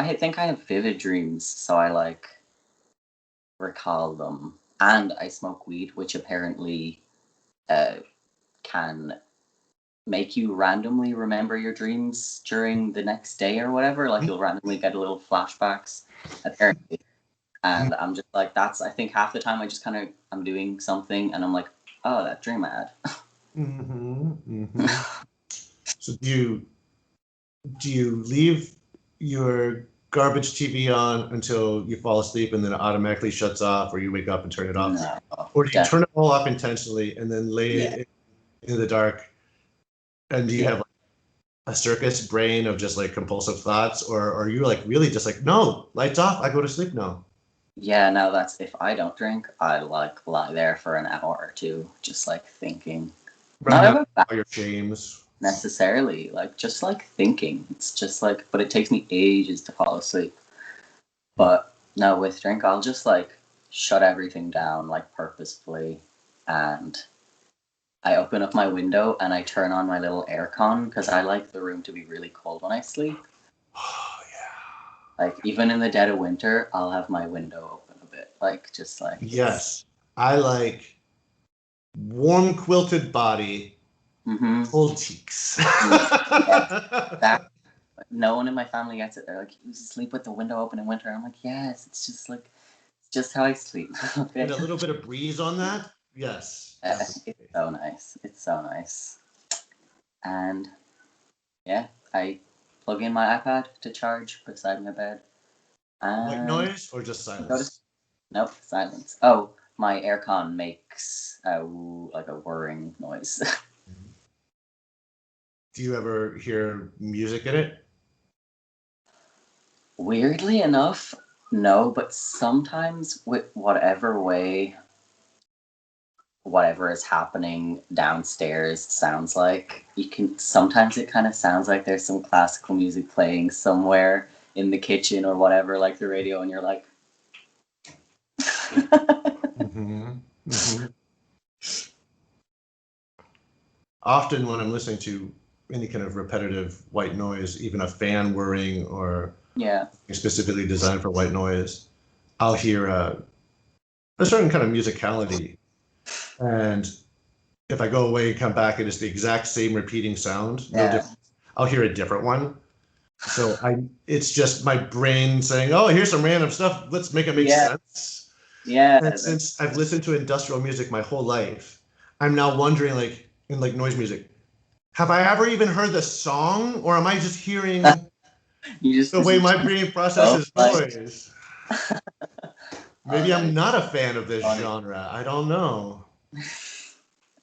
I think I have vivid dreams, so I like recall them. And I smoke weed, which apparently uh, can make you randomly remember your dreams during the next day or whatever. Like you'll randomly get a little flashbacks, apparently. And I'm just like, that's, I think half the time I just kind of, I'm doing something and I'm like, oh, that dream I had. So do you leave your garbage TV on until you fall asleep and then it automatically shuts off, or you wake up and turn it off? No, Or do you turn it all off intentionally and then lay yeah, in the dark? And do you yeah. have like a circus brain of just like compulsive thoughts, or are you like really just like, no, lights off, I go to sleep now? Yeah, no, that's if I don't drink, I like lie there for an hour or two, just like thinking. Not Reminiscing about that all your shames. necessarily, like just like thinking. It's just like, but it takes me ages to fall asleep. But no, with drink, I'll just like shut everything down like purposefully, and I open up my window and I turn on my little aircon because I like the room to be really cold when I sleep. Oh Like even in the dead of winter, I'll have my window open a bit, like just like yeah. Yes. I like warm quilted body, mm-hmm. cold cheeks. Yes, that no one in my family gets it. They're like, you sleep with the window open in winter. I'm like, yes, it's just how I sleep. Okay. And a little bit of breeze on that. Yes, It's definitely. so nice. It's so nice. And yeah, I plug in my iPad to charge beside my bed White and noise or just go to silence? nope, silence. Oh, my aircon makes like a whirring noise. Do you ever hear music in it? Weirdly enough, no, but sometimes with whatever is happening downstairs sounds like you can sometimes it kind of sounds like there's some classical music playing somewhere in the kitchen or whatever, like the radio, and you're like Mm-hmm. Mm-hmm. Often when I'm listening to any kind of repetitive white noise, even a fan whirring or yeah, specifically designed for white noise, I'll hear a certain kind of musicality. And if I go away and come back and it's the exact same repeating sound, no yeah, different, I'll hear a different one. So it's just my brain saying, "Oh, here's some random stuff. Let's make it make yeah, sense." yeah, And since I've listened to industrial music my whole life, I'm now wondering, like in like noise music, have I ever even heard the song, or am I just hearing you just the way my brain oh processes like noise? oh Maybe that I'm is not a fan of this funny. genre. I don't know.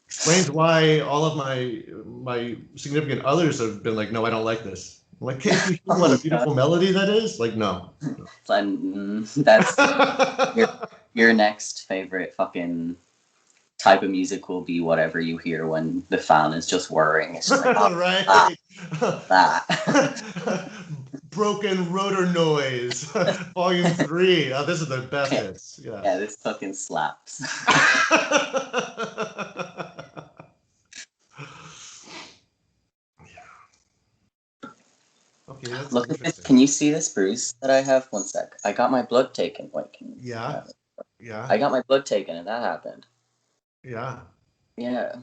Explains why all of my significant others have been like, no, I don't like this. I'm like, can't you hear what a Oh god, beautiful melody that is? Like, no. it's like, that's your your next favorite fucking type of music will be whatever you hear when the fan is just whirring. It's just like, oh, that, Right. that. Broken rotor noise, volume 3. Oh, this is the best Yeah, hits. Yeah. yeah, this fucking slaps. Okay, that's Look at this. interesting. Can you see this bruise that I have? One sec. I got my blood taken. Wait, Yeah, yeah, I got my blood taken, and that happened. yeah. Yeah,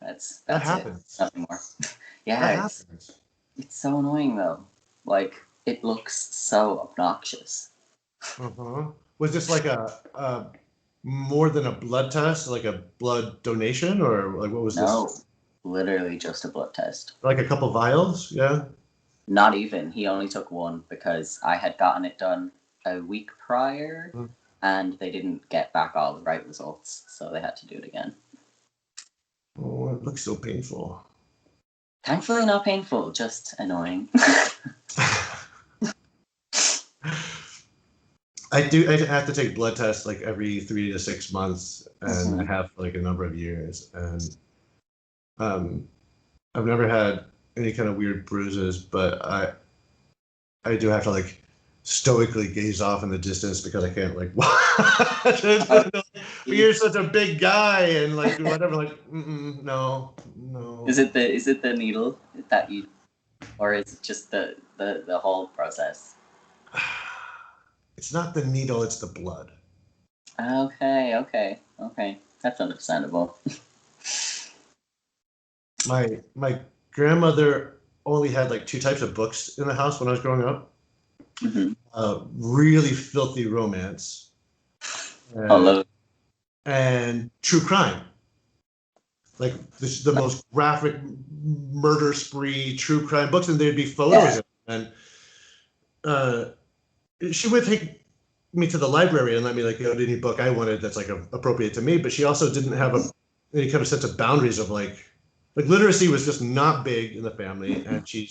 That that's it. happens. Nothing more. That Yeah, happens. it's so annoying though. Like it looks so obnoxious. Uh-huh. Was this like a more than a blood test, like a blood donation, or like what was this? No, literally just a blood test. Like a couple vials? Yeah. Not even. He only took one because I had gotten it done a week prior Mm. and they didn't get back all the right results, so they had to do it again. Oh, it looks so painful. Thankfully, not painful, just annoying. I have to take blood tests like every 3 to 6 months, and I Mhm. have for like a number of years. And um, I've never had any kind of weird bruises, but I do have to like stoically gaze off in the distance because I can't like watch it. Oh, But you're such a big guy and like whatever. Like, no, no. is it the needle that you, or is it just the whole process? It's not the needle, it's the blood. Okay. That's understandable. My grandmother only had like two types of books in the house when I was growing up. Hmm. Really filthy romance I uh, love. and true crime. Like the most graphic murder spree true crime books, and there'd be photos Yeah. of them. And she would take me to the library and let me like go to any book I wanted that's like appropriate to me. But she also didn't have any kind of sense of boundaries of like literacy was just not big in the family, and she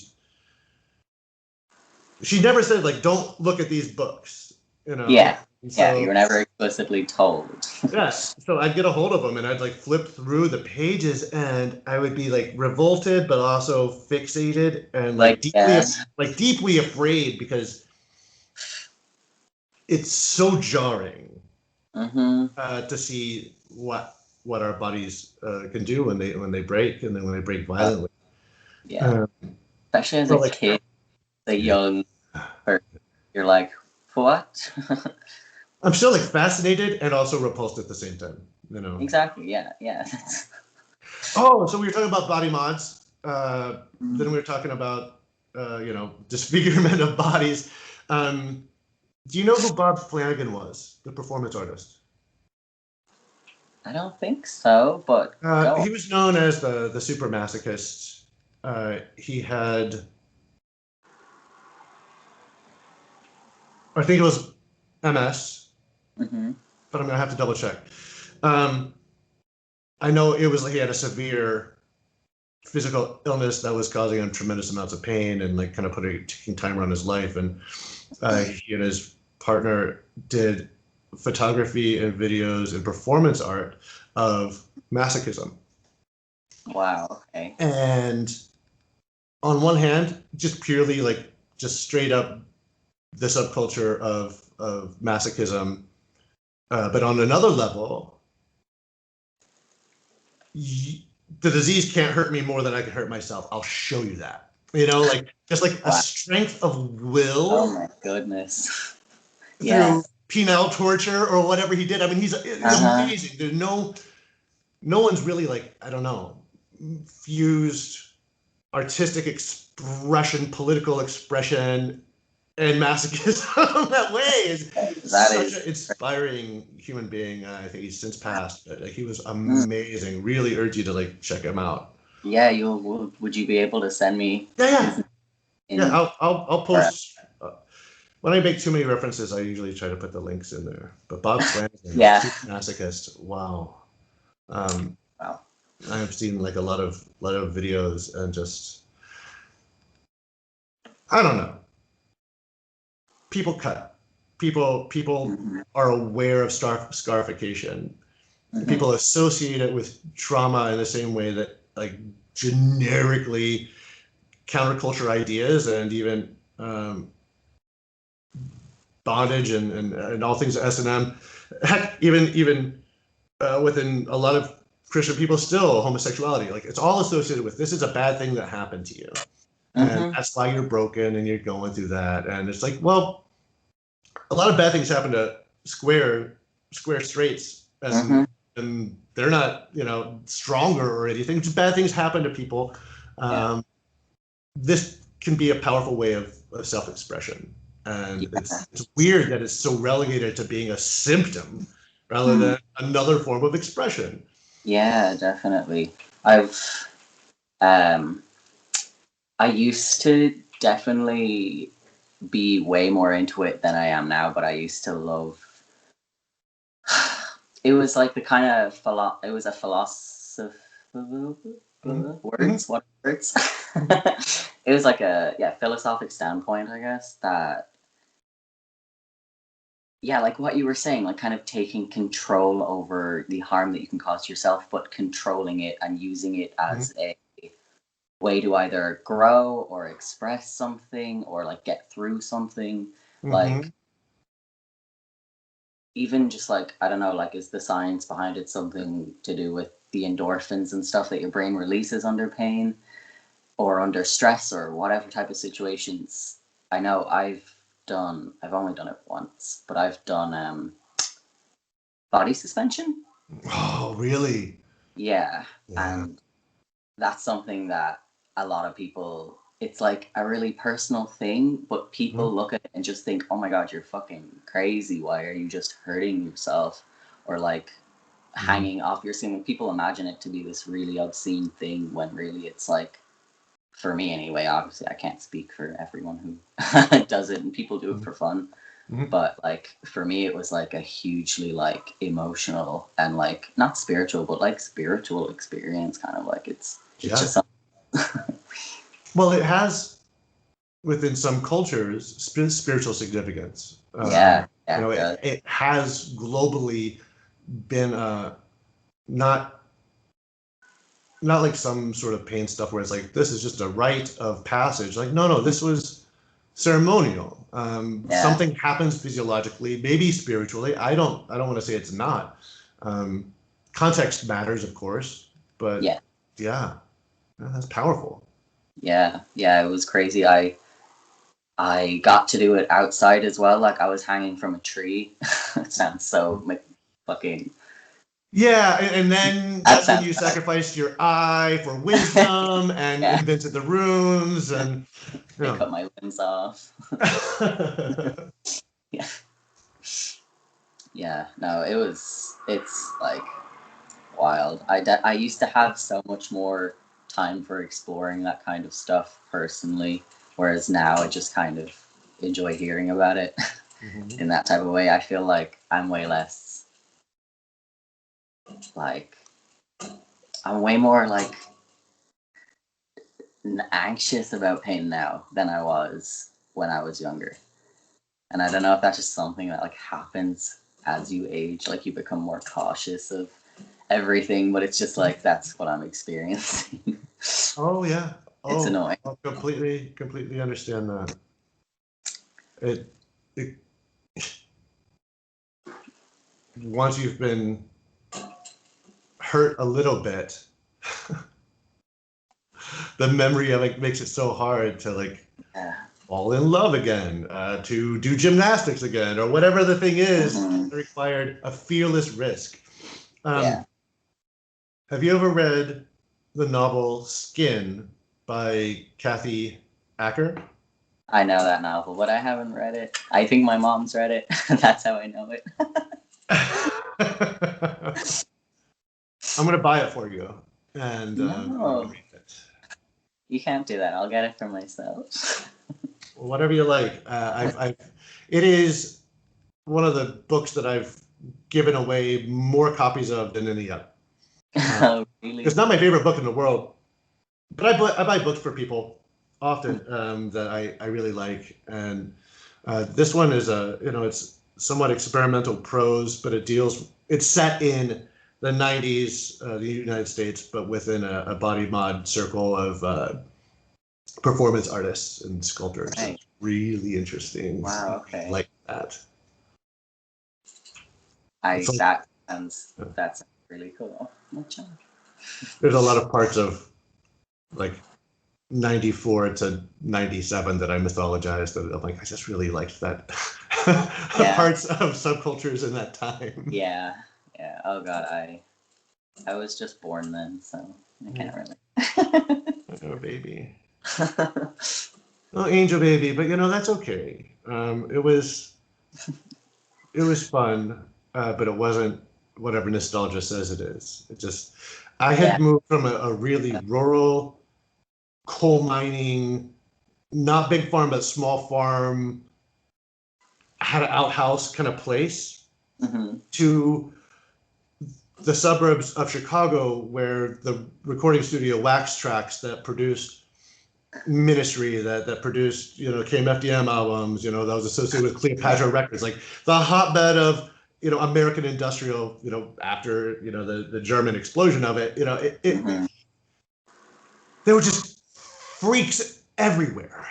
never said like don't look at these books, you know. Yeah. And Yeah. You so were never explicitly told. yes, so I'd get a hold of them and I'd like flip through the pages and I would be like revolted but also fixated and Like, yeah. like deeply afraid because it's so jarring Mm-hmm. to see what our bodies can do when they break and then when they break violently. Yeah. Uh, Especially as so a like kid, a yeah. young person, you're like, what? I'm still like fascinated and also repulsed at the same time, you know. Exactly. Yeah. Yeah. Oh, so we were talking about body mods. Then we were talking about disfigurement of bodies. Um, do you know who Bob Flanagan was, the performance artist? I don't think so, but go on. He was known as the super masochist. He had, I think it was MS, Mm-hmm. but I'm gonna have to double check. Um, I know it was he had a severe physical illness that was causing him tremendous amounts of pain and like kind of taking timer on his life. And he and his partner did photography and videos and performance art of masochism. Wow. Okay. And on one hand, just purely like just straight up the subculture of masochism, but on another level, the disease can't hurt me more than I can hurt myself. I'll show you that. You know, like just like a Wow. strength of Oh will my goodness. Yeah. through penile torture or whatever he did. I mean, he's Uh-huh. amazing. There's no one's really like I don't know fused artistic expression, political expression, and masochism that way is That such an is. inspiring human being. I think he's since passed, but like he was Mm. amazing. Really urge you to like check him out. Yeah. Would you be able to send me Yeah, yeah, his yeah. in? I'll post. When I make too many references, I usually try to put the links in there. But Bob Flanagan, Yeah. super masochist. Wow. Um, Wow. I've seen like a lot of videos and just I don't know. People cut. People Mm-hmm. are aware of scarification. Mm-hmm. People associate it with trauma in the same way that like generically counterculture ideas and even bondage and all things S&M. Heck, even within a lot of Christian people, still homosexuality. Like it's all associated with this is a bad thing that happened to you, and Mm-hmm. that's why you're broken and you're going through that. And it's like, well, a lot of bad things happen to square straights, Mm-hmm. and they're not stronger or anything. Just bad things happen to people. Yeah. This can be a powerful way of self-expression, and Yeah. it's weird that it's so relegated to being a symptom rather Mm. than another form of expression. Yeah. Definitely. Um. I used to definitely be way more into it than I am now, but I used to love. It was like the kind of it was a philosophy Mm-hmm. words. What words? It was like a philosophic standpoint, I guess. That like what you were saying, like kind of taking control over the harm that you can cause to yourself, but controlling it and using it Mm-hmm. as a way to either grow or express something or like get through something. Mm-hmm. Like even just like I don't know, like is the science behind it something to do with the endorphins and stuff that your brain releases under pain or under stress or whatever type of situations? I know I've I've only done it once, but I've done body suspension. Oh, really? Yeah, Yeah. and that's something that a lot of people, it's like a really personal thing, but people Mhm. look at it and just think, oh my God, you're fucking crazy. Why are you just hurting yourself? Or like Mhm. hanging off your skin. When people imagine it to be this really obscene thing, when really it's like, for me anyway, obviously I can't speak for everyone who does it and people do it Mhm. for fun. Mhm. But like for me it was like a hugely like emotional and like not spiritual, but like spiritual experience, kind of like it's Yeah. just something. Well, it has within some cultures spiritual significance. Yeah, yeah, it It, does. it has globally been not not like some sort of pain stuff where it's like this is just a rite of passage. Like no, this was ceremonial. Yeah, Something happens physiologically, maybe spiritually. I don't want to say it's not. Um, Context matters, of course, but yeah, yeah, that's powerful. yeah, it was crazy. I got to do it outside as well, like I was hanging from a tree. It sounds so fucking, Yeah, and then that that's when sounds you bad. sacrificed your eye for wisdom and Yeah, invented the runes and you they know. cut my limbs off. Yeah, yeah, no, it's like wild. I used to have so much more time for exploring that kind of stuff personally, whereas now I just kind of enjoy hearing about it Mhm. in that type of way. I feel like I'm way less like, I'm way more like anxious about pain now than I was when I was younger. And I don't know if that's just something that like happens as you age, like you become more cautious of everything, but it's just like that's what I'm experiencing. Oh yeah. It's Oh, annoying. I completely understand that. It, it once you've been hurt a little bit, the memory of it makes it so hard to like Yeah. fall in love again, to do gymnastics again, or whatever the thing is Hmm. that required a fearless risk. Yeah. Um, have you ever read the novel Skin by Kathy Acker? I know that novel, but I haven't read it. I think my mom's read it. That's how I know it. I'm gonna buy it for you, and you can No, read it. you can't do that. I'll get it for myself. Whatever you like. It is one of the books that I've given away more copies of than any other. Uh, Oh, it's really? not my favorite book in the world, but I buy books for people often that I really like, and this one is it's somewhat experimental prose, but it's set in the 90s, the United States, but within a body mod circle of performance artists and sculptors. Right. It's really interesting. Wow. Really Okay. like that. It's I like that's really cool. Good job. there's a lot of parts of like 94 to 97 that I mythologized that I'm like, I just really liked that Yeah. parts of subcultures in that time. Yeah. Yeah. Oh God, I was just born then, so I can't really. Oh, baby. Oh, angel baby, but that's okay. It was fun, but it wasn't whatever nostalgia says it is. I Yeah. had moved from a really rural coal mining, not big farm, but small farm, had an outhouse kind of place Hmm. to the suburbs of Chicago, where the recording studio Wax Tracks that produced Ministry, that produced KMFDM albums, that was associated with Cleopatra Records, like the hotbed of American industrial, after the German explosion of it, Hmm. there were just freaks everywhere,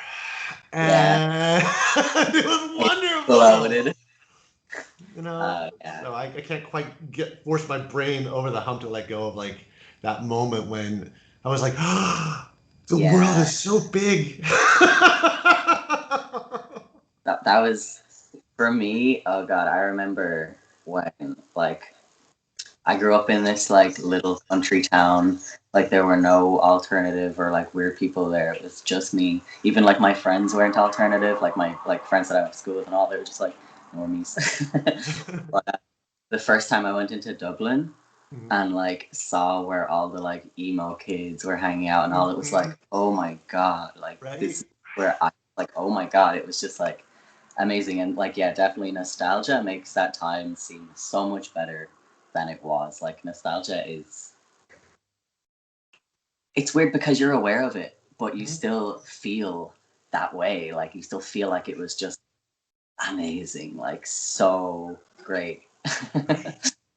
Yeah. and it was It's wonderful. loaded. You know, Yeah. so I can't quite force my brain over the hump to let go of like that moment when I was like, oh, the world Yeah. is so big. That that was for me. Oh God, I remember when like I grew up in this like little country town. Like there were no alternative or like weird people there. It was just me. Even like my friends weren't alternative. Like my like friends that I went to school with and all, they were just like normies. But the first time I went into Dublin and like saw where all the like emo kids were hanging out and all, it was like, oh my God, like Right. this is where I like, oh my God, it was just like amazing. And like, yeah, definitely nostalgia makes that time seem so much better than it was. Like nostalgia is, it's weird because you're aware of it, but you still feel that way. Like you still feel like it was just amazing, like so great.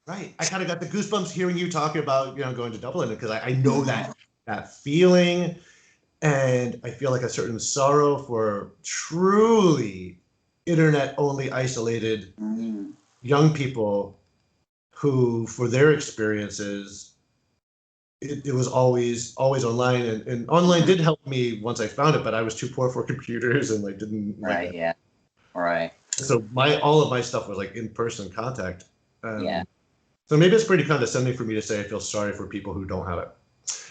Right. I kind of got the goosebumps hearing you talking about, going to Dublin because I know that feeling, and I feel like a certain sorrow for truly internet only isolated Mm, young people who, for their experiences, it was always online, and online did help me once I found it, but I was too poor for computers and like didn't like right, that. yeah, right, So all of my stuff was like in person contact. yeah. So maybe it's pretty condescending for me to say I feel sorry for people who don't have it.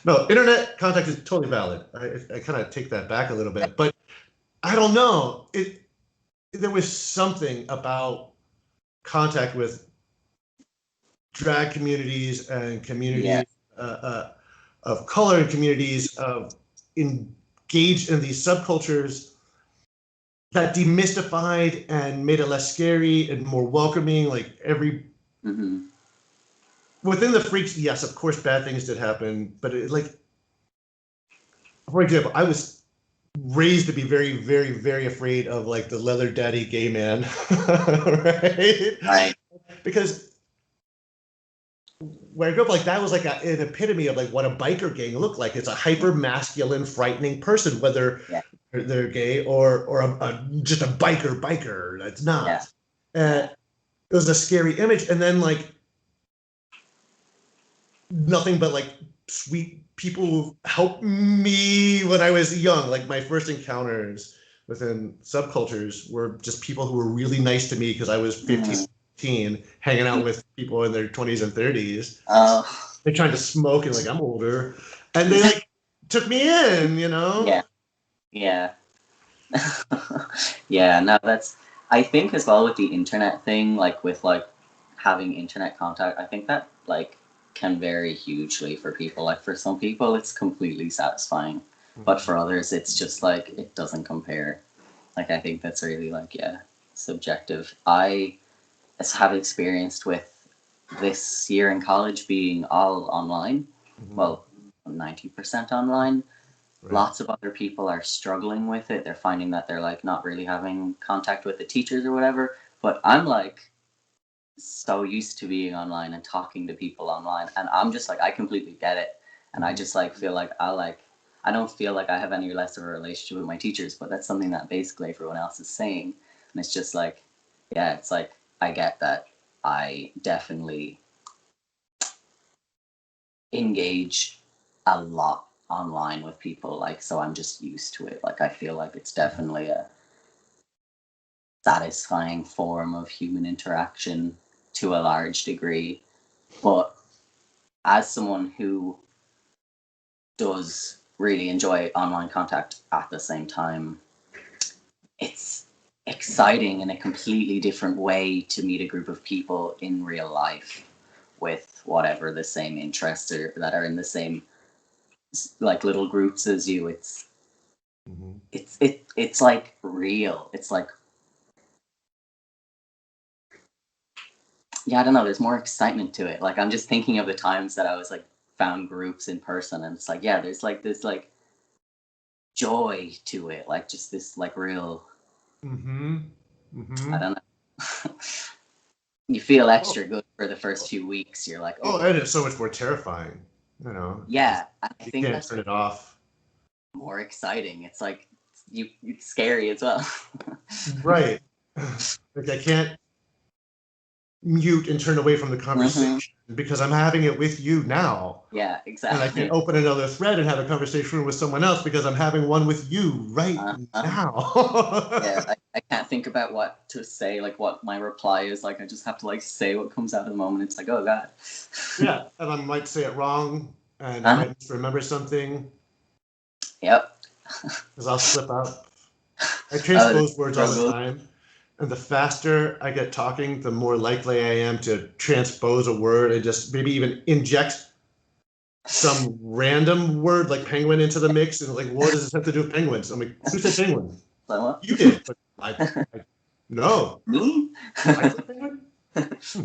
No, internet contact is totally valid. I kind of take that back a little bit, but I don't know. There was something about contact with drag communities and Yeah. communities of color and communities of engaged in these subcultures that demystified and made it less scary and more welcoming. Like Hmm. within the freaks, yes, of course, bad things did happen, but for example, I was raised to be very, very, very afraid of like the leather daddy gay man, right? Right. Because where I grew up, like that was like an epitome of like what a biker gang looked like. It's a hyper masculine, frightening person, whether Yeah. they're gay or just a biker that's Yeah. not. It was a scary image, and then like nothing but like sweet people who helped me when I was young. Like my first encounters within subcultures were just people who were really nice to me because I was 15, Mm. 16, hanging out with people in their 20s and 30s. Oh. They're trying to smoke and like I'm older, and they like took me in, Yeah. Yeah. Yeah. No, that's. I think as well with the internet thing, like with like having internet contact, I think that like can vary hugely for people. Like for some people, it's completely satisfying, but for others, it's just like it doesn't compare. Like I think that's really like yeah, subjective. I have experienced with this year in college being all online, well, 90% online. Right. Lots of other people are struggling with it. They're finding that they're like not really having contact with the teachers or whatever. But I'm like so used to being online and talking to people online, and I'm just like I completely get it, and I just like feel like I don't feel like I have any less of a relationship with my teachers, but that's something that basically everyone else is saying, and it's just like yeah, it's like I get that. I definitely engage a lot online with people, like so I'm just used to it. Like I feel like it's definitely a satisfying form of human interaction to a large degree. But as someone who does really enjoy online contact at the same time, it's exciting in a completely different way to meet a group of people in real life with whatever the same interests are that are in the same like little groups as you. It's like real. It's like yeah, I don't know. There's more excitement to it. Like I'm just thinking of the times that I was like found groups in person, and it's like yeah, there's like this like joy to it, like just this like real. Mm-hmm. I Mm-hmm. don't know. You feel Oh, extra good for the first few weeks. You're like oh, oh and it's so much more terrifying. yeah, I You think can't that's turn it off. more exciting. It's like it's scary as well. Right. Like I can't. mute and turn away from the conversation because I'm having it with you now. Yeah, And exactly. I can open another thread and have a conversation with someone else because I'm having one with you right now. Yeah, I can't think about what to say, like what my reply is. Like I just have to like say what comes out of the moment. It's like, oh God. Yeah, and I might say it wrong, and I might remember something. Yep. Because I'll slip up. I transpose words all the struggle. time. And the faster I get talking, the more likely I am to transpose a word and just maybe even inject some random word like penguin into the mix. And like, what does this have to do with penguins? I'm like, who said penguin? You did. But no. Me? I said penguin?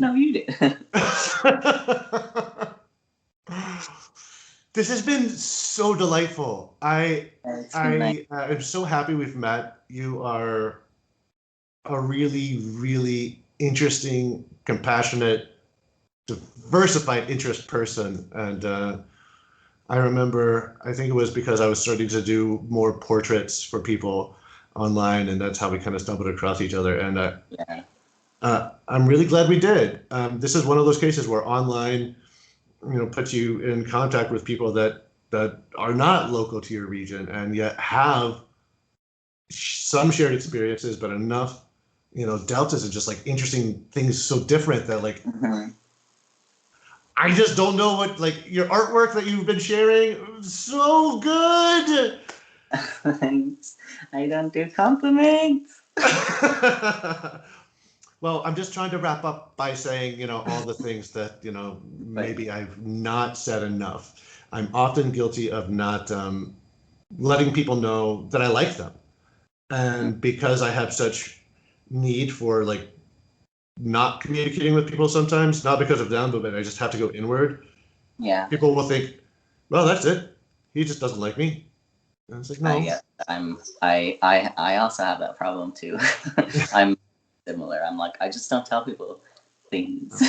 No, you did. This has been so delightful. I Nice. am so happy we've met. You are a really, really interesting, compassionate, diversified interest person. And I remember, I think it was because I was starting to do more portraits for people online, and that's how we kind of stumbled across each other. And I'm really glad we did. This is one of those cases where online, puts you in contact with people that are not local to your region and yet have some shared experiences, but enough, deltas and just like interesting things so different that like I just don't know what, like, your artwork that you've been sharing, so good. Thanks. I don't do compliments. Well, I'm just trying to wrap up by saying, all the things that, maybe I've not said enough. I'm often guilty of not letting people know that I like them. And because I have such need for like not communicating with people sometimes, not because of them, but I just have to go inward. Yeah. People will think, well, that's it. He just doesn't like me. And it's like, no. I also have that problem too. I'm similar. I'm like, I just don't tell people things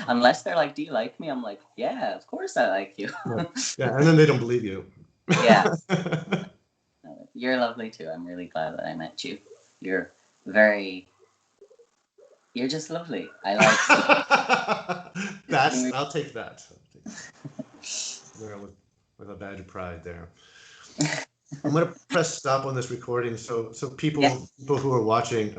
unless they're like, do you like me? I'm like, yeah, of course I like you. Yeah, and then they don't believe you. Yeah. You're lovely too. I'm really glad that I met you. You're just lovely. I like I'll take that. With a badge of pride there. I'm going to press stop on this recording. So people who are watching,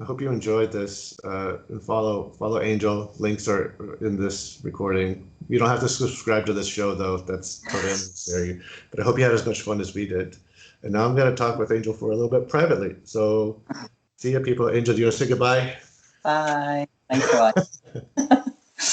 I hope you enjoyed this. And follow Angel. Links are in this recording. You don't have to subscribe to this show though. That's totally unnecessary. But I hope you had as much fun as we did. And now I'm going to talk with Angel for a little bit privately. So see ya, people. Angel, do you want to say goodbye? Bye. Thanks for watching.